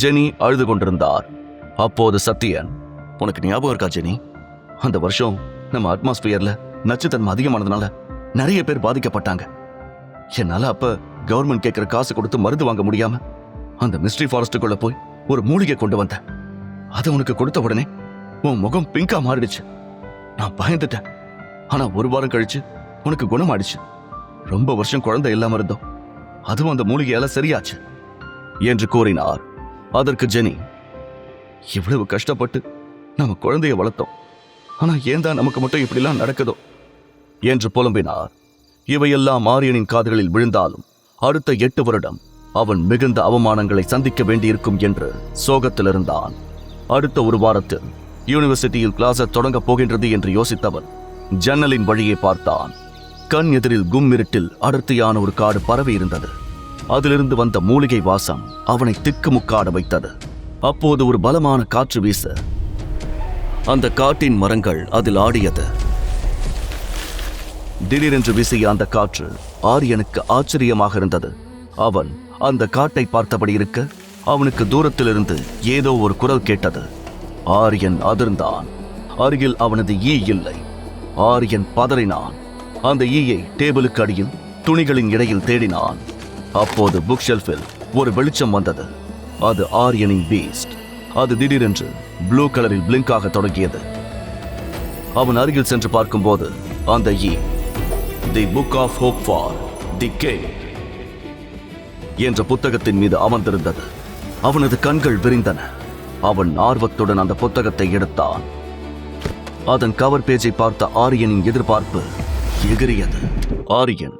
ஜெனி அழுது கொண்டிருந்தார். அப்போது சத்தியன், உனக்கு ஞாபகம் இருக்கா ஜெனி, அந்த வருஷம் நம்ம அட்மாஸ்பியர்ல நச்சுத்தன்மை அதிகமானதுனால நிறைய பேர் பாதிக்கப்பட்டாங்க. என்னால அப்ப கவர்மெண்ட் கேட்கிற காசு கொடுத்து மருந்து வாங்க முடியாம அந்த மிஸ்ட்ரி ஃபாரஸ்டுக்குள்ள போய் ஒரு மூலிகை கொண்டு வந்தேன். அதை உனக்கு கொடுத்த உடனே உன் முகம் பிங்கா மாறிடுச்சு. நான் பயந்துட்டேன். ஆனா ஒரு வாரம் கழிச்சு உனக்கு குணமாயிடுச்சு. ரொம்ப வருஷம் குழந்தை இல்லாம இருந்தோம், அதுவும் அந்த மூலிகையால சரியாச்சு என்று கூறினார். அதற்கு ஜெனி, இவ்வளவு கஷ்டப்பட்டு நம்ம குழந்தைய வளர்த்தோம், ஆனா ஏன் தான் நமக்கு மட்டும் இப்படிலாம் நடக்குதோ என்று புலம்பினார். இவையெல்லாம் ஆரியனின் காதுகளில் விழுந்தாலும் அடுத்த 8 வருடம் அவன் மிகுந்த அவமானங்களை சந்திக்க வேண்டியிருக்கும் என்று சோகத்தில் இருந்தான். அடுத்த ஒரு வாரத்தில் யூனிவர்சிட்டியில் கிளாஸ் தொடங்கப் போகின்றது என்று யோசித்தவன் ஜன்னலின் வழியே பார்த்தான். கண் எதிரில் கும்மிருட்டில் அடர்த்தியான ஒரு காடு பரவி இருந்தது. அதிலிருந்து வந்த மூலிகை வாசம் அவனை திக்குமுக்காட வைத்தது. அப்போது ஒரு பலமான காற்று வீச அந்த காட்டின் மரங்கள் அதில் ஆடியது. திடீரென்று வீசிய அந்த காற்று ஆரியனுக்கு ஆச்சரியமாக இருந்தது. அவன் அந்த காட்டை பார்த்தபடி இருக்க அவனுக்கு தூரத்திலிருந்து ஏதோ ஒரு குரல் கேட்டது. ஆரியன் அதிர்ந்தான். அருகில் அவனது ஈ இல்லை. ஆரியன் பதறினான். அந்த ஈயை டேபிளுக்கு அடியில் துணிகளின் இடையில் தேடினான். அப்போது புக் ஷெல்ஃபில் ஒரு வெளிச்சம் வந்தது. அது ஆரியனின் பீஸ்ட். அது திடீரென்று ப்ளூ கலரில் பிளிங்க் ஆக தொடங்கியது. அவன் அருகில் சென்று பார்க்கும்போது அந்த ஈ the book of hope for the king என்ற புத்தகத்தின் மீது அமர்ந்திருந்தது. அவனது கண்கள் விரிந்தன. அவன் ஆர்வத்துடன் அந்த புத்தகத்தை எடுத்தான். அதன் கவர் பேஜை பார்த்த ஆரியனின் எதிர்பார்ப்பு எகிரியது. ஆரியன்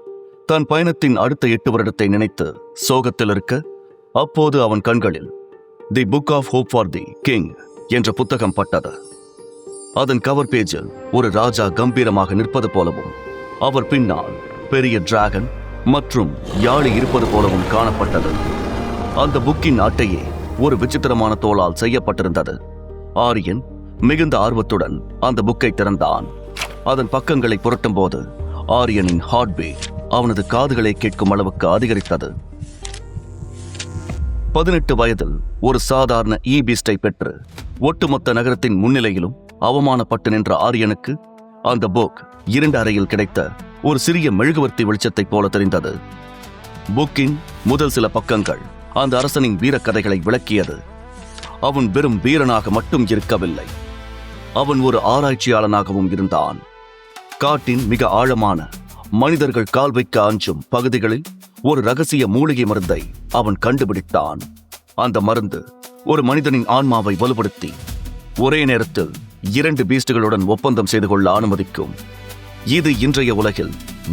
தன் பயணத்தின் அடுத்த 8 வருடத்தை நினைத்து சோகத்தில் இருக்க, அப்போது அவன் கண்களில் the book of hope for the king என்ற புத்தகம் பட்டது. அதன் கவர் பேஜில் ஒரு ராஜா கம்பீரமாக நிற்பது போலவும் அவர் பின்னால் பெரிய டிராகன் மற்றும் யாழி இருப்பது போலவும் காணப்பட்டது. அந்த புக்கின் அட்டையே ஒரு விசித்திரமான தோளால் செய்யப்பட்டிருந்தது. ஆரியன் மிகுந்த ஆர்வத்துடன் அந்த புக்கை திறந்தான். அதன் பக்கங்களை புரட்டும் போது ஆரியனின் ஹார்ட் பீட் அவனது காதுகளை கேட்கும் அளவுக்கு அதிகரித்தது. 18 வயதில் ஒரு சாதாரண ஈபீஸ்டை பெற்று ஒட்டுமொத்த நகரத்தின் முன்னிலையிலும் அவமானப்பட்டு நின்ற ஆரியனுக்கு அந்த புக் இருண்ட அறையில் கிடைத்த ஒரு சிறிய மெழுகுவர்த்தி வெளிச்சத்தைப் போல தெரிந்தது. புக்கின் முதல் சில பக்கங்கள் அந்த அரசனின் வீரக்கதைகளை விளக்கியது. அவன் வெறும் வீரனாக மட்டும் இருக்கவில்லை, அவன் ஒரு ஆராய்ச்சியாளனாகவும் இருந்தான். காட்டின் மிக ஆழமான, மனிதர்கள் கால் வைக்க அஞ்சும் பகுதிகளில் ஒரு ரகசிய மூலிகை மருந்தை அவன் கண்டுபிடித்தான். அந்த மருந்து ஒரு மனிதனின் ஆன்மாவை வலுப்படுத்தி ஒரே நேரத்தில் 2 பீஸ்டுகளுடன் ஒப்பந்தம் செய்து கொள்ள அனுமதிக்கும். இது இன்றைய உலகில்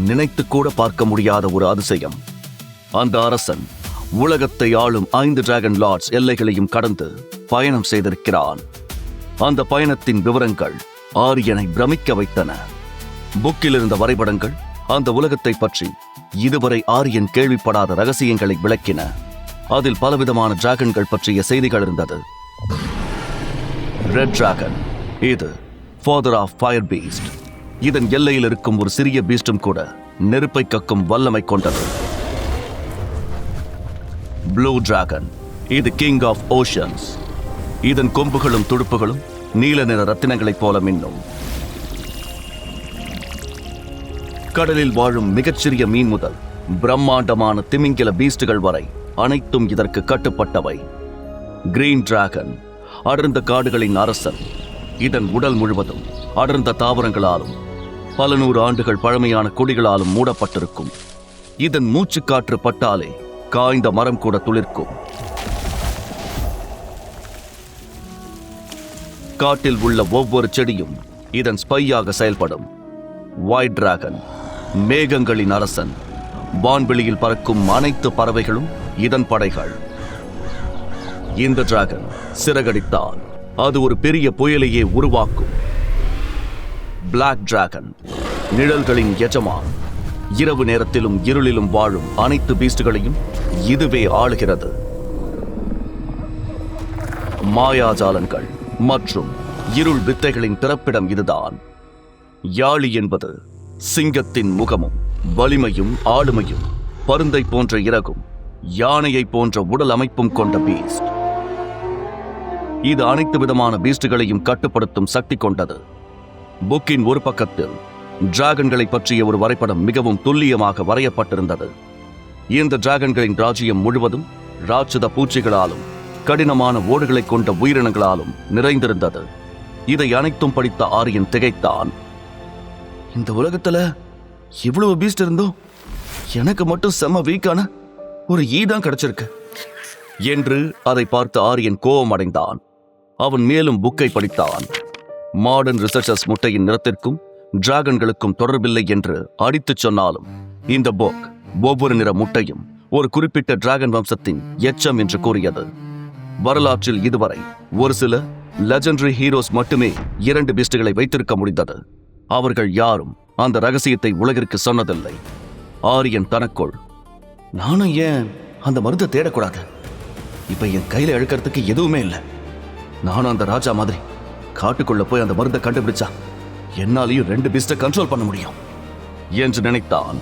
நினைத்து கூட பார்க்க முடியாத ஒரு அதிசயம். அந்த அரசன் உலகத்தை ஆளும் 5 டிராகன் லார்ட்ஸ் எல்லைகளையும் கடந்து பயணம் செய்திருக்கிறான். அந்த பயணத்தின் விவரங்கள் ஆரியனை பிரமிக்க வைத்தன. புக்கில் இருந்த வரைபடங்கள் அந்த உலகத்தை பற்றி இதுவரை ஆரியன் கேள்விப்படாத ரகசியங்களை விளக்கின. அதில் பலவிதமான டிராகன்கள் பற்றிய செய்திகள் இருந்தது. ரெட் டிராகன், இது ஃபாதர் ஆஃப் ஃபயர் பீஸ்ட். இதன் எல்லையில் இருக்கும் ஒரு சிறிய பீஸ்டும் கூட நெருப்பை கக்கும் வல்லமை கொண்டது. ப்ளூ டிராகன், இது கிங் ஆஃப் ஓஷன்ஸ். இதன் கொம்புகளும் துடுப்புகளும் நீல நிற ரத்தினங்களைப் போல மின்னும். கடலில் வாழும் மிகச்சிறிய மீன் முதல் பிரம்மாண்டமான திமிங்கில பீஸ்டுகள் வரை அனைத்தும் இதற்கு கட்டுப்பட்டவை. கிரீன் டிராகன், அடர்ந்த காடுகளின் அரசன். இதன் உடல் முழுவதும் அடர்ந்த தாவரங்களாலும் பல 100 ஆண்டுகள் பழமையான கொடிகளாலும் மூடப்பட்டிருக்கும். இதன் மூச்சு காற்று பட்டாலே காய்ந்த மரம் கூட துளிர்க்கும். காட்டில் உள்ள ஒவ்வொரு செடியும் இதன் ஸ்பையாக செயல்படும். ஒயிட் டிராகன், மேகங்களின் அரசன். வான்வெளியில் பறக்கும் அனைத்து பறவைகளும் இதன் படைகள். இந்த டிராகன் சிறகடித்தால் அது ஒரு பெரிய புயலையே உருவாக்கும். பிளாக் டிராகன், நிழல்களின் எஜமான். இரவு நேரத்திலும் இருளிலும் வாழும் அனைத்து பீஸ்டுகளையும் இதுவே ஆளுகிறது. மாயாஜாலங்கள் மற்றும் இருள் வித்தைகளின் பிறப்பிடம் இதுதான். யாழி என்பது சிங்கத்தின் முகமும் வலிமையும் ஆளுமையும், பருந்தை போன்ற இறகும், யானையை போன்ற உடல் அமைப்பும் கொண்ட பீஸ்ட். இது அனைத்து விதமான பீஸ்டுகளையும் கட்டுப்படுத்தும் சக்தி கொண்டது. புக்கின் ஒரு பக்கத்தில் டிராகன்களை பற்றிய ஒரு வரைபடம் மிகவும் துல்லியமாக வரையப்பட்டிருந்தது. இந்த டிராகன்களின் ராஜ்யம் முழுவதும் ராட்சத பூச்சிகளாலும் கடினமான ஓடுகளை கொண்ட உயிரினங்களாலும் நிறைந்திருந்தது. இதை அனைத்தும் படித்த ஆரியன் திகைத்தான். இந்த உலகத்துல இவ்வளவு பீஸ்ட் இருந்தும் எனக்கு மட்டும் செம்ம வீக்கான ஒரு தான் கிடைச்சிருக்கு என்று அதை பார்த்து ஆரியன் கோபம் அடைந்தான். அவன் மேலும் புக்கை படித்தான். மாடர்ன் ரிசர்ச்சர்ஸ் முட்டையின் நிறத்திற்கும் டிராகன்களுக்கும் தொடர்பில்லை என்று அடித்துச் சொன்னாலும் இந்த புக் ஒவ்வொரு நிற முட்டையும் ஒரு குறிப்பிட்ட டிராகன் வம்சத்தின் எச்சம் என்று கூறியது. வரலாற்றில் இதுவரை ஒரு சில லெஜெண்டரி ஹீரோஸ் மட்டுமே 2 பீஸ்டுகளை வைத்திருக்க முடிந்தது. அவர்கள் யாரும் அந்த ரகசியத்தை உலகிற்கு சொன்னதில்லை. ஆரியன் தனக்குள், நானும் ஏன் அந்த மருந்தை தேடக்கூடாது? இப்ப என் கையில இழுக்கிறதுக்கு எதுவுமே இல்லை. நானும் அந்த ராஜா மாதிரி காட்டுக்குள்ள போய் அந்த மருந்தை கண்டுபிடிச்சா என்னாலையும் 2 பீஸ்டை கண்ட்ரோல் பண்ண முடியும் என்று நினைத்தான்.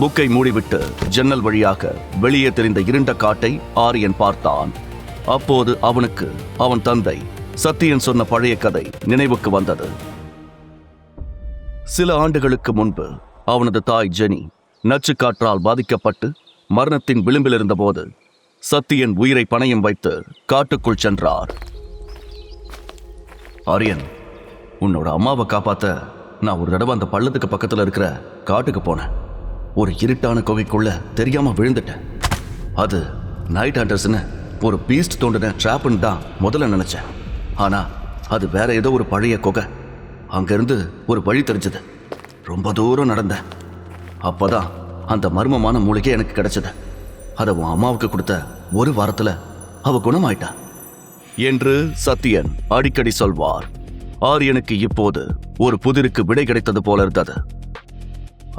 புக்கை மூடிவிட்டு ஜன்னல் வழியாக வெளியே தெரிந்த இருண்ட காட்டை ஆரியன் பார்த்தான். அப்போது அவனுக்கு அவன் தந்தை சத்தியன் சொன்ன பழைய கதை நினைவுக்கு வந்தது. சில ஆண்டுகளுக்கு முன்பு அவனது தாய் ஜெனி நச்சுக்காற்றால் பாதிக்கப்பட்டு மரணத்தின் விளிம்பில் இருந்தபோது சத்தியன் உயிரை பணயம் வைத்து காட்டுக்குள் சென்றார். ஆரியன், உன்னோட அம்மாவை காப்பாத்த நான் ஒரு தடவை அந்த பள்ளத்துக்கு பக்கத்துல இருக்கிற காட்டுக்கு போனேன். ஒரு இருட்டான குகைக்குள்ள தெரியாம விழுந்துட்டேன். அது நைட் ஹண்டர்ஸ்னு ஒரு பீஸ்ட் தோண்டின ட்ராப்னு தான் முதல்ல நினைச்சேன். ஆனா அது வேற ஏதோ ஒரு பழைய குகை. அங்கிருந்து ஒரு வழி தெரிஞ்சது. ரொம்ப தூரம் நடந்தேன். அப்பதான் அந்த மர்மமான மூலிகை எனக்கு கிடைச்சது. அதை உன் அம்மாவுக்கு கொடுத்த ஒரு வாரத்துல அவ குணமாயிட்டா என்று சத்தியன் அடிக்கடி சொல்வார். ஆரியனுக்கு இப்போது ஒரு புதிருக்கு விடை கிடைத்தது போல இருந்தது.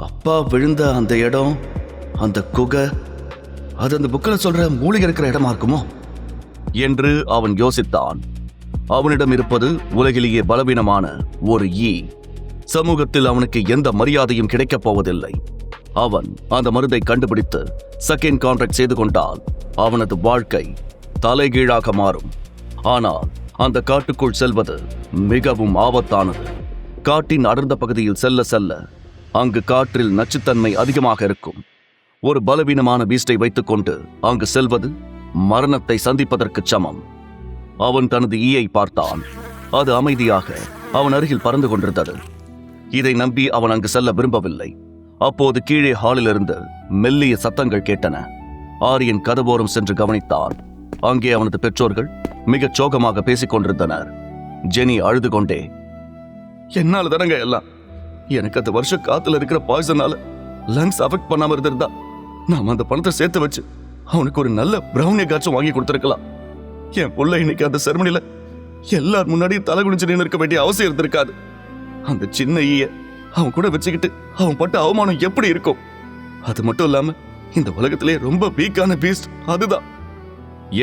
அப்பா விழுந்த அந்த இடம், அந்த குகை, அது அந்த புக்கில் சொல்ற மூலிகை இருக்கிற இடமா இருக்குமோ என்று அவன் யோசித்தான். அவனிடம் இருப்பது உலகிலேயே பலவீனமான ஒரு சமூகத்தில் அவனுக்கு எந்த மரியாதையும் கிடைக்கப் போவதில்லை. அவன் அந்த மருந்தை கண்டுபிடித்து செகண்ட் கான்ட்ராக்ட் செய்து கொண்டால் அவனது வாழ்க்கை தலைகீழாக மாறும். ஆனால் அந்த காட்டுக்குள் செல்வது மிகவும் ஆபத்தானது. காட்டின் அடர்ந்த பகுதியில் செல்ல செல்ல அங்கு காற்றில் நச்சுத்தன்மை அதிகமாக இருக்கும். ஒரு பலவீனமான பீஸ்டை வைத்துக்கொண்டு அங்கு செல்வது மரணத்தை சந்திப்பதற்கு சமம். அவன் தனது ஈயை பார்த்தான். அது அமைதியாக அவன் அருகில் பறந்து கொண்டிருந்தது. இதை நம்பி அவன் அங்கு செல்ல விரும்பவில்லை. அப்போது கீழே ஹாலிலிருந்து மெல்லிய சத்தங்கள் கேட்டன. ஆரியன் கதவோரம் சென்று கவனித்தான். அங்கே அவனது பெற்றோர்கள் மிகச் சோகமாக பேசிக் கொண்டிருந்தனர். ஜெனி அழுது கொண்டே, என்னால தானங்க எல்லாம், எனக்கு அந்த வருஷம் காத்துல இருக்கிற பாய்சனால லங்ஸ் அஃபெக்ட் பண்ணாம இருந்திருந்தா நாம அந்த பணத்தை சேர்த்து வச்சு அவனுக்கு ஒரு நல்ல பிரவுன் எக்காச்சும் வாங்கி கொடுத்திருக்கலாம். என் புள்ள இன்னைக்கு அந்த செரமனில எல்லார் முன்னாடியும் தலை குனிஞ்சு நின்று இருக்க வேண்டிய அவசியம் இருந்திருக்காது. அந்த சின்ன ஈய அவன் கூட வச்சுக்கிட்டு அவன் பட்ட அவமானம் எப்படி இருக்கும்? அது மட்டும் இல்லாம இந்த உலகத்திலே ரொம்ப வீக்கான பீஸ்ட் அதுதான்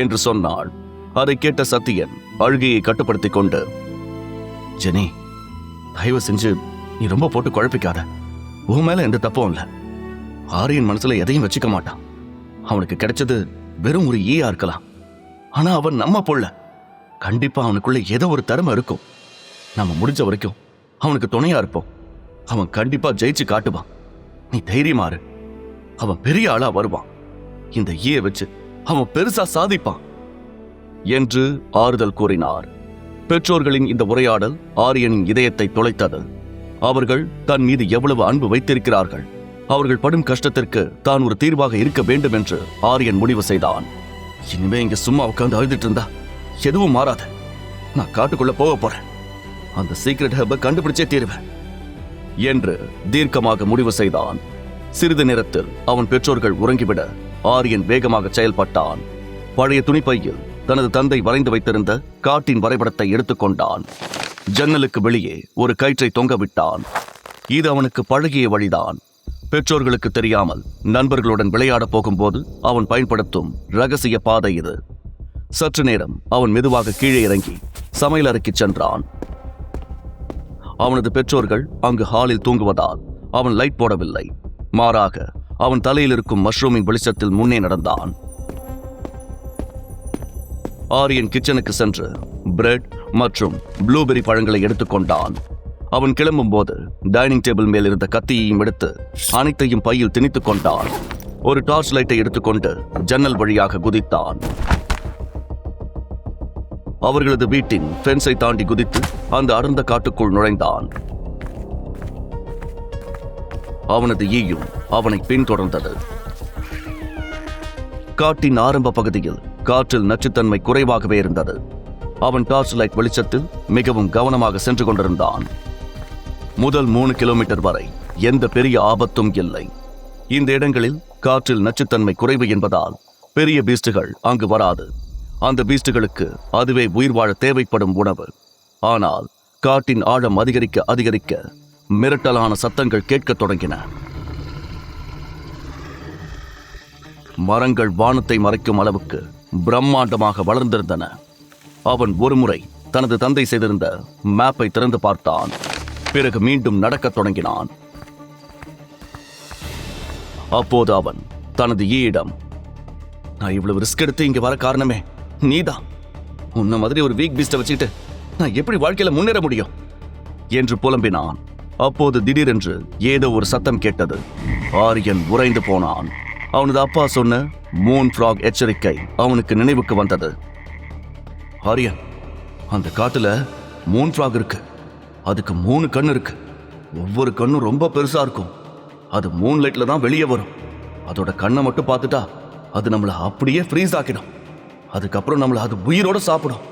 என்று சொன்னாள். அதை கேட்ட சத்தியன் அழுகையை கட்டுப்படுத்திக் கொண்டு, ஜெனி, தயவு செஞ்சு நீ ரொம்ப போட்டு குழப்பிக்காத. உன் மேல எந்த தப்பும் இல்ல. ஆரியன் மனசுல எதையும் வச்சுக்க மாட்டான். அவனுக்கு கிடைச்சது வெறும் ஒரு ஈயா இருக்கலாம். ஆனா அவன் நம்ம புள்ள. கண்டிப்பா அவனுக்குள்ள ஏதோ ஒரு திறமை இருக்கும். நம்ம முடிஞ்ச வரைக்கும் அவனுக்கு துணையா இருப்போம். அவன் கண்டிப்பா ஜெயிச்சு காட்டுவான். நீ தைரியமாறு. அவன் பெரிய ஆளா வருவான். இந்த ஈயை வச்சு அவன் பெருசா சாதிப்பான் என்று ஆறுதல் கூறினார். பெற்றோர்களின் இந்த உரையாடல் ஆரியனின் இதயத்தை துளைத்தது. அவர்கள் தன் மீது எவ்வளவு அன்பு வைத்திருக்கிறார்கள். அவர்கள் படும் கஷ்டத்திற்கு தான் ஒரு தீர்வாக இருக்க வேண்டும் என்று ஆரியன் முடிவு செய்தான். இனிமே இங்க சும்மா உட்கார்ந்து அழுதுட்டு இருந்தா எதுவும் மாறாது. நான் காட்டுக்குள்ள போக போறேன். அந்த சீக்ரெட் ஹப்பை கண்டுபிடிச்சே தீருவேன் என்று தீர்க்கமாக முடிவு செய்தான். சிறிது நேரத்தில் அவன் பெற்றோர்கள் உறங்கிவிட ஆரியன் வேகமாக செயல்பட்டான். பழைய துணிப்பையில் தனது தந்தை வரைந்து வைத்திருந்த காட்டின் வரைபடத்தை எடுத்துக்கொண்டான். ஜன்னலுக்கு வெளியே ஒரு கயிற்றை தொங்கவிட்டான். இது அவனுக்கு பழகிய வழிதான். பெற்றோர்களுக்கு தெரியாமல் நண்பர்களுடன் விளையாடப் போகும்போது அவன் பயன்படுத்தும் ரகசிய பாதை இது. சற்று நேரம் அவன் மெதுவாக கீழே இறங்கி சமையல் அறைக்கு சென்றான். அவனது பெற்றோர்கள் அங்கு ஹாலில் தூங்குவதால் அவன் லைட் போடவில்லை. மாறாக அவன் தலையில் இருக்கும் மஷ்ரூமின் வெளிச்சத்தில் முன்னே நடந்தான். ஆரியன் கிச்சனுக்கு சென்று பிரெட் மற்றும் ப்ளூபெரி பழங்களை எடுத்துக்கொண்டான். அவன் கிளம்பும் போது டைனிங் டேபிள் மேல் இருந்த கத்தியையும் எடுத்து அனைத்தையும் பையில் திணித்துக் கொண்டான். ஒரு டார்ச் லைட்டை எடுத்துக்கொண்டு ஜன்னல் வழியாக குதித்தான். அவர்களது வீட்டின் ஃபென்ஸை தாண்டி குதித்து அந்த அடர்ந்த காட்டுக்குள் நுழைந்தான். அவனது ஈயும் அவனை பின்தொடர்ந்தது. காட்டின் ஆரம்ப பகுதியில் காற்றில் நச்சுத்தன்மை குறைவாகவே இருந்தது. அவன் டார்ச் லைட் வெளிச்சத்தில் மிகவும் கவனமாக சென்று கொண்டிருந்தான். முதல் 3 கிலோமீட்டர் வரை எந்த பெரிய ஆபத்தும் இல்லை. இந்த இடங்களில் காற்றில் நச்சுத்தன்மை குறைவு என்பதால் பெரிய பீஸ்டுகள் அங்கு வராது. அந்த பீஸ்டுகளுக்கு அதுவே உயிர் வாழ தேவைப்படும் உணவு. ஆனால் காட்டின் ஆழம் அதிகரிக்க அதிகரிக்க மிரட்டலான சத்தங்கள் கேட்கத் தொடங்கின. மரங்கள் வானத்தை மறைக்கும் அளவுக்கு பிரம்மாண்டமாக வளர்ந்திருந்தன. அவன் ஒருமுறை தனது தந்தை செய்திருந்த மேப்பை திறந்து பார்த்தான். பிறகு மீண்டும் நடக்கத் தொடங்கினான். அப்போது அவன் தனது ஈயிடம், நான் இவ்வளவு ரிஸ்க் எடுத்து இங்க வர காரணமே நீதான். உன்ன மாதிரி ஒரு வீக் பீஸ்ட வச்சுக்கிட்டு நான் எப்படி வாழ்க்கையில முன்னேற முடியும் என்று புலம்பினான். அப்போது திடீரென்று ஏதோ ஒரு சத்தம் கேட்டது. ஆரியன் உறைந்து போனான். அவனது அப்பா சொன்ன மூன் ஃப்ராக் எச்சரிக்கை அவனுக்கு நினைவுக்கு வந்தது. ஆரியன், அந்த காட்டுல மூன் ஃப்ராக் இருக்கு. அதுக்கு 3 கண்ணு இருக்கு. ஒவ்வொரு கண்ணும் ரொம்ப பெருசா இருக்கும். அது மூன் லைட்ல தான் வெளியே வரும். அதோட கண்ணை மட்டும் பார்த்துட்டா அது நம்மளை அப்படியே ஃப்ரீஸ் ஆக்கிடும். அதுக்கப்புறம் நம்மளை அது உயிரோட சாப்பிடும்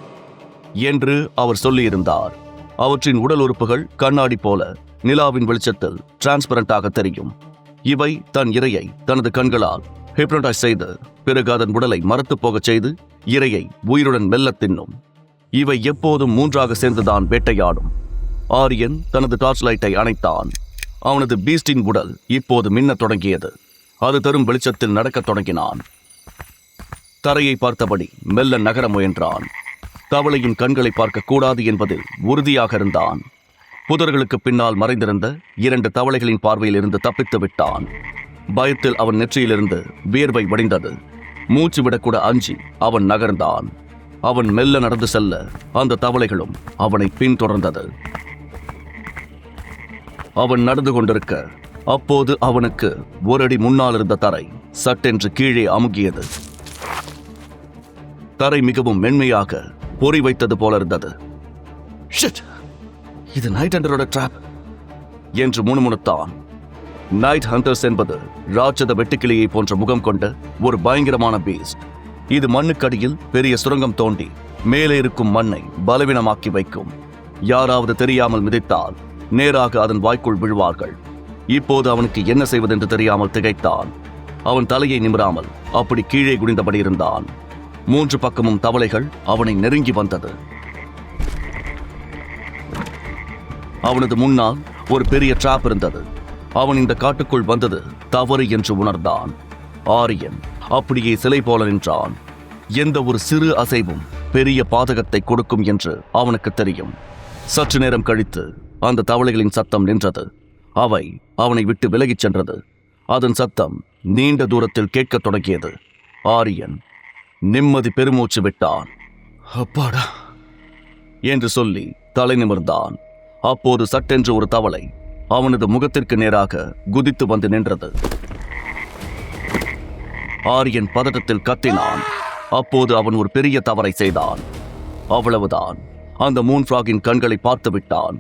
என்று அவர் சொல்லியிருந்தார். அவற்றின் உடல் உறுப்புகள் கண்ணாடி போல நிலாவின் வெளிச்சத்தில் டிரான்ஸ்பரண்டாக தெரியும். இவை தன் இரையை தனது கண்களால் ஹிப்னோடைஸ் செய்து பிறகு அதன் உடலை மரத்து போகச் செய்து இரையை உயிருடன் மெல்ல தின்னும். இவை எப்போதும் 3ஆக சேர்ந்துதான் வேட்டையாடும். ஆரியன் தனது டார்ச் லைட்டை அணைத்தான். அவனது பீஸ்டின் உடல் இப்போது மின்னத் தொடங்கியது. அது தரும் வெளிச்சத்தில் நடக்கத் தொடங்கினான். தரையை பார்த்தபடி மெல்ல நகர முயன்றான். தவளையின் கண்களை பார்க்க கூடாது என்பதில் உறுதியாக இருந்தான். புதர்களுக்கு பின்னால் மறைந்திருந்த 2 தவளைகளின் பார்வையில் இருந்து தப்பித்து விட்டான். பயத்தில் அவன் நெற்றியிலிருந்து வியர்வை வடிந்தது. மூச்சு விடக்கூட அஞ்சி அவன் நகர்ந்தான். அவன் மெல்ல நடந்து செல்ல அந்த தவளைகளும் அவனை பின்தொடர்ந்தது. அவன் நடந்து கொண்டிருக்க அப்போது அவனுக்கு 1 அடி முன்னால் இருந்த தரை சட்டென்று கீழே அமுகியது. தரை மிகவும் மென்மையாக பொறி வைத்தது போல இருந்தது. ஷிட், இது நைட் ஹண்டரோட ட்ராப் என்று முணுமுணுத்தான். நைட் ஹண்டர்ஸ் என்பது ராட்சத வெட்டுக்கிளியை போன்ற முகம் கொண்ட ஒரு பயங்கரமான பீஸ்ட். இது மண்ணுக்கடியில் பெரிய சுரங்கம் தோண்டி மேலே இருக்கும் மண்ணை பலவீனமாக்கி வைக்கும். யாராவது தெரியாமல் மிதித்தால் நேராக அதன் வாய்க்குள் விழுவார்கள். இப்போது அவனுக்கு என்ன செய்வதென்று தெரியாமல் திகைத்தான். அவன் தலையை நிமிராமல் அப்படி கீழே குனிந்தபடி இருந்தான். 3 பக்கமும் தவளைகள் அவனை நெருங்கி வந்தது. அவனது முன்னால் ஒரு பெரிய டிராப் இருந்தது. அவன் இந்த காட்டுக்குள் வந்தது தவறு என்று உணர்ந்தான். ஆரியன் அப்படியே சிலை போல நின்றான். எந்த ஒரு சிறு அசைவும் பெரிய பாதகத்தை கொடுக்கும் என்று அவனுக்கு தெரியும். சற்று நேரம் கழித்து அந்த தவளைகளின் சத்தம் நின்றது. அவை அவனை விட்டு விலகிச் சென்றது. அதன் சத்தம் நீண்ட தூரத்தில் கேட்கத் தொடங்கியது. ஆரியன் நிம்மதி பெருமூச்சு விட்டான். அப்பாடா என்று சொல்லி தலை நிமிர்ந்தான். அப்போது சட்டென்று ஒரு தவளை அவனது முகத்திற்கு நேராக குதித்து வந்து நின்றது. ஆரியன் பதட்டத்தில் கத்தினான். அப்போது அவன் ஒரு பெரிய தவறை செய்தான். அவ்வளவுதான். அந்த மூன் ஃப்ராகின் கண்களை பார்த்து விட்டான்.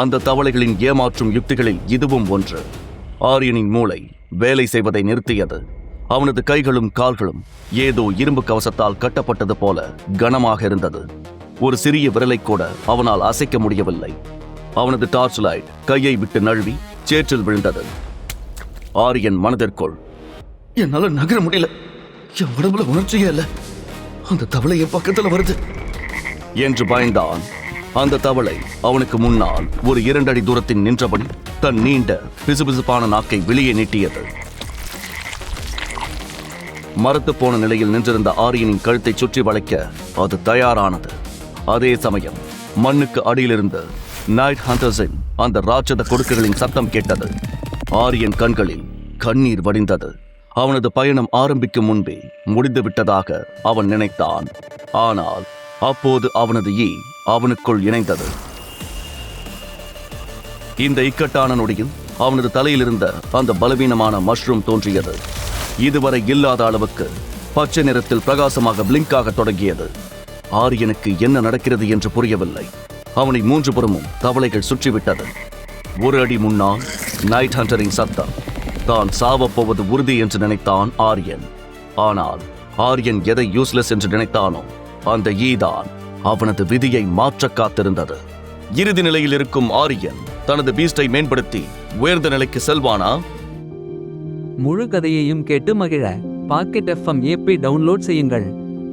அந்த தவளைகளின் ஏமாற்றும் யுக்திகளில் இதுவும் ஒன்று. ஆரியனின் மூளை வேலை செய்வதை நிறுத்தியது. அவனது கைகளும் கால்களும் ஏதோ இரும்பு கவசத்தால் கட்டப்பட்டது போல கனமாக இருந்தது. ஒரு சிறிய விரலை கூட அவனால் அசைக்க முடியவில்லை. அவனது டார்ச் லைட் கையை விட்டு நழுவி சேற்றில் விழுந்தது. ஆரியன் மனதிற்குள், என்னால நகர முடியல, என் உடம்புல உணர்ச்சியே இல்ல, அந்த தவளை என் பக்கத்துல வருது என்று பயந்தான். அந்த தவளை அவனுக்கு முன்னால் ஒரு 2 அடி தூரத்தில் நின்றபடி தன் நீண்ட பிசுபிசுப்பான நாக்கை வெளியே நீட்டியது. மரத்து போன நிலையில் நின்றிருந்த ஆரியனின் கழுத்தை சுற்றி வளைக்க அது தயாரானது. அதே சமயம் மண்ணுக்கு அடியிலிருந்து நைட் ஹண்டர்ஸின் அந்த ராட்சத கொடுக்குகளின் சத்தம் கேட்டது. ஆரியன் கண்களில் கண்ணீர் வடிந்தது. அவனது பயணம் ஆரம்பிக்கும் முன்பே முடிந்து விட்டதாக அவன் நினைத்தான். ஆனால் அப்போது அவனது ஈ அவனுக்குள் இணைந்தது. இந்த இக்கட்டான நொடியில் அவனது தலையிலிருந்த அந்த பலவீனமான மஷ்ரூம் தோன்றியது. இதுவரை இல்லாத அளவுக்கு பச்சை நிறத்தில் பிரகாசமாக பிளிங்காக தொடங்கியது. ஆரியனுக்கு என்ன நடக்கிறது என்று புரியவில்லை. அவனை 3 புறமும் தவளைகள் சுற்றிவிட்டது. 1 அடி முன்னால் நைட் ஹண்டரின் சத்தம். தான் சாவப்போவது உறுதி என்று நினைத்தான் ஆரியன். ஆனால் ஆரியன் எதை யூஸ்லெஸ் என்று நினைத்தானோ அந்த ஈதான் அவனது விதியை மாற்ற காத்திருந்தது. இறுதி நிலையில் இருக்கும் ஆரியன் தனது பீஸ்டை மேம்படுத்தி உயர்ந்த நிலைக்கு செல்வானா? முழு கதையையும் கேட்டு மகிழ பாக்கெட் FM ஆப்பை டவுன்லோட் செய்யுங்கள்.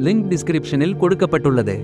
லிங்க் டிஸ்கிரிப்ஷனில் கொடுக்கப்பட்டுள்ளது.